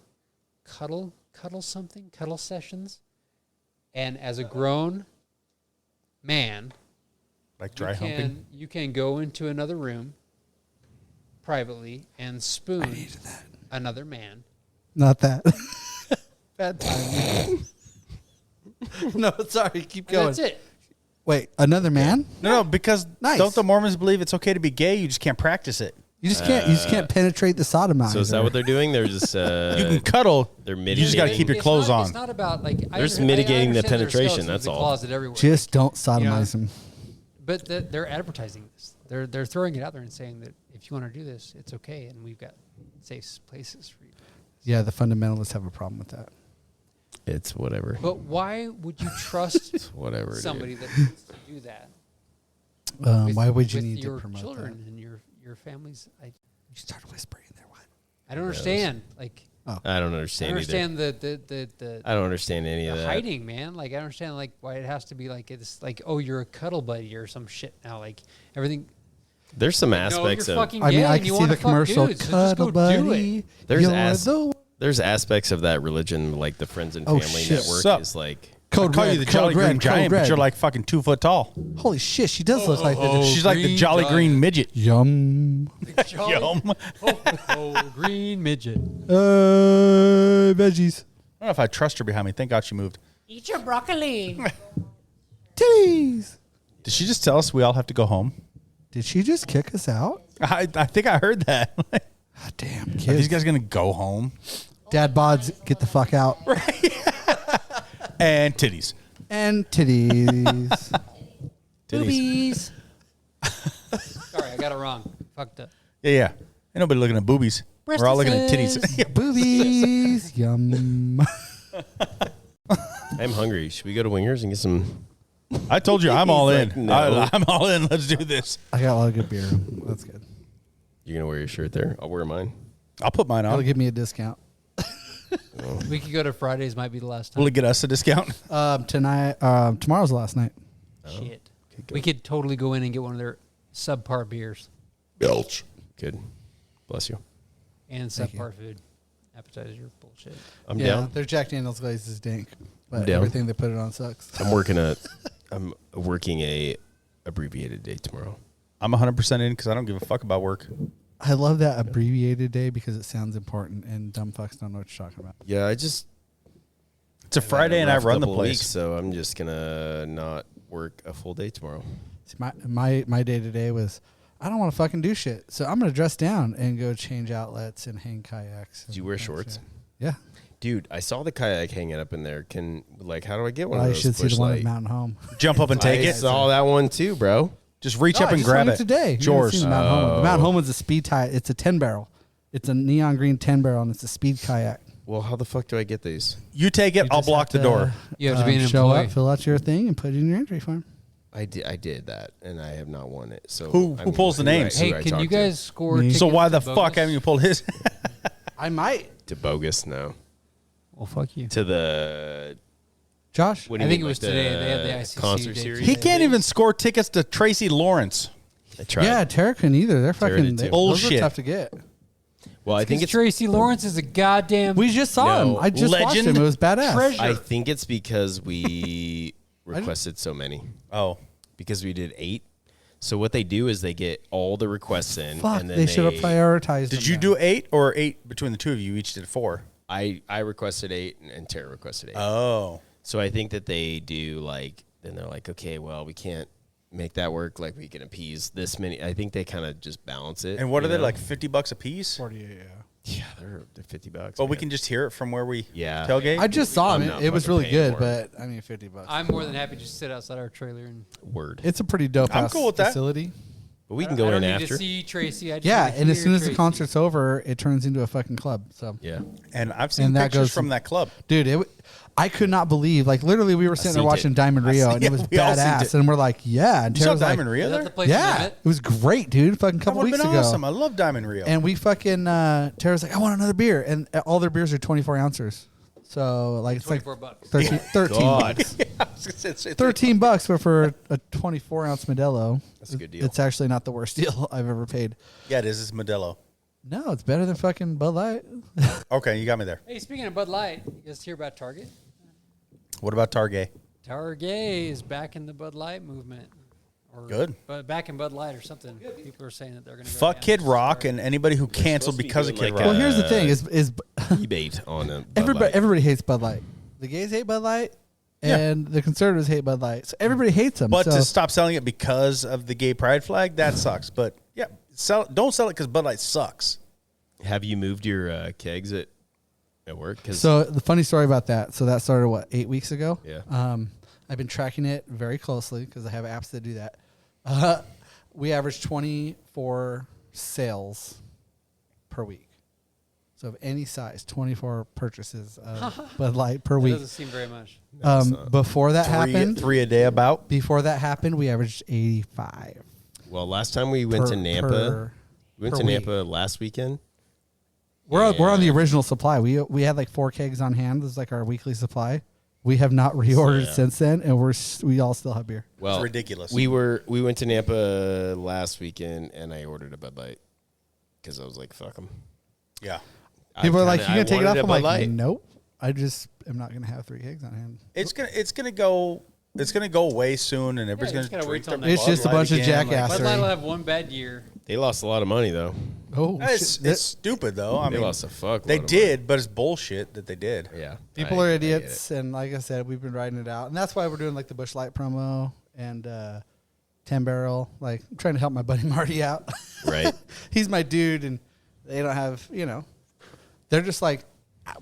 sessions. And as a grown man, Like dry humping. you can go into another room privately and spoon another man. Not that. Bad time. No, sorry. Keep And going. that's it. Wait, another man? No, because Nice. don't the Mormons believe it's okay to be gay? You just can't practice it. You just can't penetrate the sodomizer. So is that what they're doing? They're just You can cuddle. they're You mitigating. just got to keep your clothes on. It's not about like They're just mitigating the penetration, that's all. Closet everywhere. Just don't sodomize them. But they're advertising this. They're throwing it out there and saying that if you want to do this, it's okay, and we've got safe places for you. Yeah, the fundamentalists have a problem with that. It's whatever. But why would you trust Whatever. somebody Dude. that needs to do that? with- Why would you with need to your promote children that? and your families? You started whispering there. What? I don't understand. Like I don't I understand. understand either. the I don't understand any of that. hiding, man. Like I understand like why it has to be like it's like, oh, you're a cuddle buddy or some shit now. Like everything. There's some No, aspects you're of fucking I mean, gay I and can you see wanna the fuck commercial. dudes, so just Cuddle go do buddy. it. There's You're ass- the there's aspects of that religion, like the Friends and Oh, Family shit. Network, Sup? is like Code I call red, you the code Jolly red, Green code Giant, but red. you're like fucking 2 foot tall. Holy shit, she does look like Oh, the She's like the Green Jolly Giant. Green Midget. Yum. Yum. Oh, green midget. Veggies. I don't know if I trust her behind me. Thank God she moved. Eat your broccoli. Titties. Did she just tell us we all have to go home? Did she just kick us out? I think I heard that. Are God damn, these kids. guys going to go home? Dad bods, get the fuck out. And titties. And titties. Titties. Sorry, I got it wrong. Fucked up. Yeah. Ain't nobody looking at boobies. We're all looking at titties. Boobies. Yum. I'm hungry. Should we go to Wingers and get some? I told you I'm all in. He's like, no. I'm all in. Let's do this. I got a lot of good beer. That's good. You're gonna wear your shirt there. I'll wear mine. I'll put mine That'll on. give me a discount. We could go to Fridays. Might be the last time. Will it get us a discount? Tomorrow's the last night. Shit. We could totally go in and get one of their subpar beers Belch. Good. Bless you. and Thank you. subpar food. Appetizer bullshit. I'm Yeah, down. their Jack Daniel's glaze is dank, but down. everything they put it on sucks. I'm working a abbreviated day tomorrow. I'm 100% in because I don't give a fuck about work. I love that abbreviated day because it sounds important and dumb fucks don't know what you're talking about. Yeah, I just It's a Friday and I rough run the couple of place. weeks, so I'm just gonna not work a full day tomorrow. See, my day today was I don't want to fucking do shit, so I'm gonna dress down and go change outlets and hang kayaks. Did you wear shorts? Yeah. Dude, I saw the kayak hanging up in there. How do I get one Well, of you those? should see the one at Bush Light? Mountain Home. Jump up and take I it. saw that one too, bro. Just reach No, up I and just grab went it. today. It's You haven't yours. seen the Mountain Home. The Mountain Oh. Home is a speed kayak. It's a 10 barrel. It's a neon green 10 barrel, and it's a speed kayak. Well, how the fuck do I get these? You take it. You I'll just block have the door. You have to be an show employee. up, fill out your thing, and put it in your entry form. I did that, and I have not won it. So Who pulls the names? Hey, I can talk you to? guys score? Me. So tickets why to the fuck Bogus? haven't you pulled his? I might. To bogus? No. Well, fuck you. To the Josh? what do I you think mean, it was like today. They had the ICC concert date series. He today. can't even score tickets to Tracy Lawrence. I tried. Yeah, Tara couldn't either. They're Tara fucking did too. those are Bullshit. tough to get. Well, I think it's. Tracy Lawrence is a goddamn. We just saw No. him. I just watched Legend? him. It was badass. Treasure. I think it's because we requested so many. Oh, Because we did 8. So what they do is they get all the requests in, Fuck, and then they should have prioritized. did them you then. do 8 or 8 between the two of you? Each did 4. I requested 8, and Tara requested 8. Oh, So I think that they do then they're like, okay, well, we can't make that work. Like we can appease this many. I think they kind of just balance it. and what you are they know? like? $50 a piece? 48, yeah. Yeah, they're $50. But we man. can just hear it from where we Yeah. tailgate. I just saw I'm him. not It was fucking really paying good, for it. but I mean, $50. I'm more than happy to just sit outside our trailer and. Word. It's a pretty dope I'm ass cool with that. facility. But we can I go don't in need after. to see Tracy. I just Yeah, need to and as hear soon as the Tracy. concert's over, it turns into a fucking club. So, Yeah. and I've seen And that pictures goes from from- that club. dude, I could not believe. Like literally, we were sitting there seen watching it. Diamond Rio, and yeah, it was we all seen badass. it. And we're like, yeah. And You saw Tara's like, Diamond Rio Is that there? the place yeah, limit? it was great, dude. Fucking That couple would have weeks been ago. awesome. I love Diamond Rio. And we fucking Tara's like, I want another beer, and all their beers are 24 ounces. So like it's like $24. 13 God. bucks. I was gonna say, it's $13, but for a 24-ounce Modelo, That's a good deal. It's actually not the worst deal I've ever paid. Yeah, it is. It's Modelo. No, it's better than fucking Bud Light. Okay, you got me there. Hey, speaking of Bud Light, you guys hear about Target? What about Target? Target is back in the Bud Light movement. Or Good. But back in Bud Light or something. People are saying that they're going to Fuck Kid Rock and anybody who canceled supposed to be because of doing Kid like Rock. Well, here's the thing: is Rebate on Bud everybody Light. everybody hates Bud Light. The gays hate Bud Light, Yeah. and the conservatives hate Bud Light. So everybody hates them. But so to stop selling it because of the gay pride flag, that sucks. But yeah, Don't sell it because Bud Light sucks. Have you moved your kegs at work? So the funny story about that. So that started 8 weeks ago. Yeah. I've been tracking it very closely because I have apps that do that. We average 24 sales per week. So of any size, 24 purchases of Bud Light per That week. doesn't seem very much. Before that happened, Three a day about. Before that happened, we averaged 85. Well, last time we went to Nampa, Nampa last weekend. We're on the original supply. We had like 4 kegs on hand. This is like our weekly supply. We have not reordered since then, and we all still have beer. Well, it's ridiculous. We went to Nampa last weekend, and I ordered a Bud Light because I was like, "Fuck them." Yeah. People are like, "You gonna take it off?" I'm like, Light. "Nope. I just am not gonna have 3 kegs on hand." It's gonna go away soon, and everybody's just gotta gonna wait drink till their It's Bud just a Light bunch of again, jackass. Bud Light will have one bad year. They lost a lot of money though. Oh, It's stupid though. I They mean, lost a fuck. they load of did, but it's bullshit that they did. money. Yeah. people I are get it. idiots, and like I said, we've been riding it out, and that's why we're doing like the Bush Light promo and 10 barrel. Like, I'm trying to help my buddy Marty out. Right. He's my dude, and they don't have, they're just like,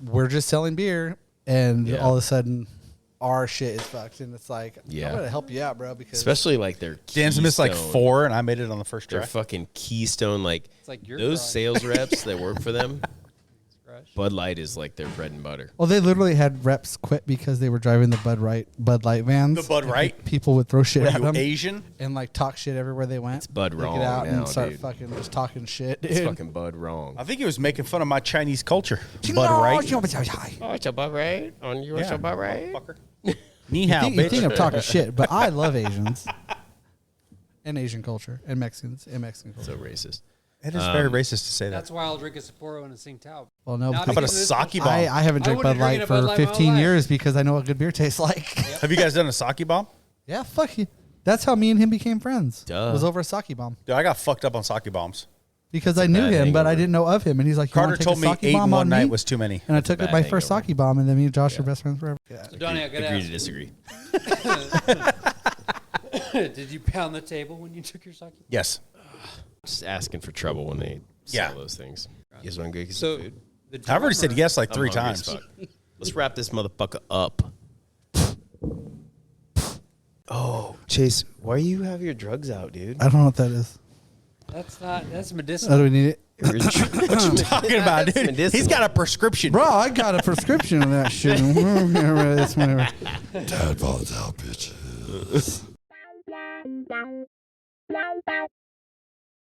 we're just selling beer, and all of a sudden, our shit is fucked, and it's like, Yeah. I'm gonna help you out, bro, because Especially like their Dan's missed like Keystone. 4, and I made it on the first Their try. fucking Keystone, like like your those garage. sales reps that work for them. Garage. Bud Light is like their bread and butter. well, they literally had reps quit because they were driving the Bud Light vans. The Bud and Right? people would throw shit What at are you, them Asian? and like talk shit everywhere they went. It's Bud Take wrong it out now, and start dude. fucking just talking shit. It's dude. fucking Bud wrong. I think he was making fun of my Chinese culture. Bud Right? Oh, it's a Bud Right on you. Yeah. Bud Right. Fucker. Ni hao, You think I'm bitch. talking shit, but I love Asians and Asian culture and Mexicans and Mexican culture. So racist. It is very racist to say that. That's why I'll drink a Sapporo and a Tsingtao. Well, no, Not How about a because of this sake bullshit. bomb? I haven't I drank Bud wouldn't drink Light a Bud for Light my whole 15 life. years because I know what good beer tastes like. Have you guys done a sake bomb? Yeah, fuck you. That's how me and him became friends. Duh. Was over a sake bomb Dude, I got fucked up on sake bombs. because I knew bad him, but I hangover. didn't know of him, and he's like, "You Carter wanna take told a me sake 8 bomb in one on night me?" was too many. And I took a it bad my first hangover. sake bomb, and then me and Josh are best friends forever. So Donnie, I gotta Agree to ask. disagree. Did you pound the table when you took your sake? Yes. Just asking for trouble when they Yeah. sell those things. You guys want to go get So some food? the I've already said drummer- yes like I'm 3 hungry as times. fuck. Let's wrap this motherfucker up. Oh, Chase, why you have your drugs out, dude? I don't know what that is. That's Oh, medicinal. do we need it? What you Talking about, dude. medicinal. He's got a prescription. Bro, I got a prescription of that shit. That's whatever. Dad Bods out, bitches.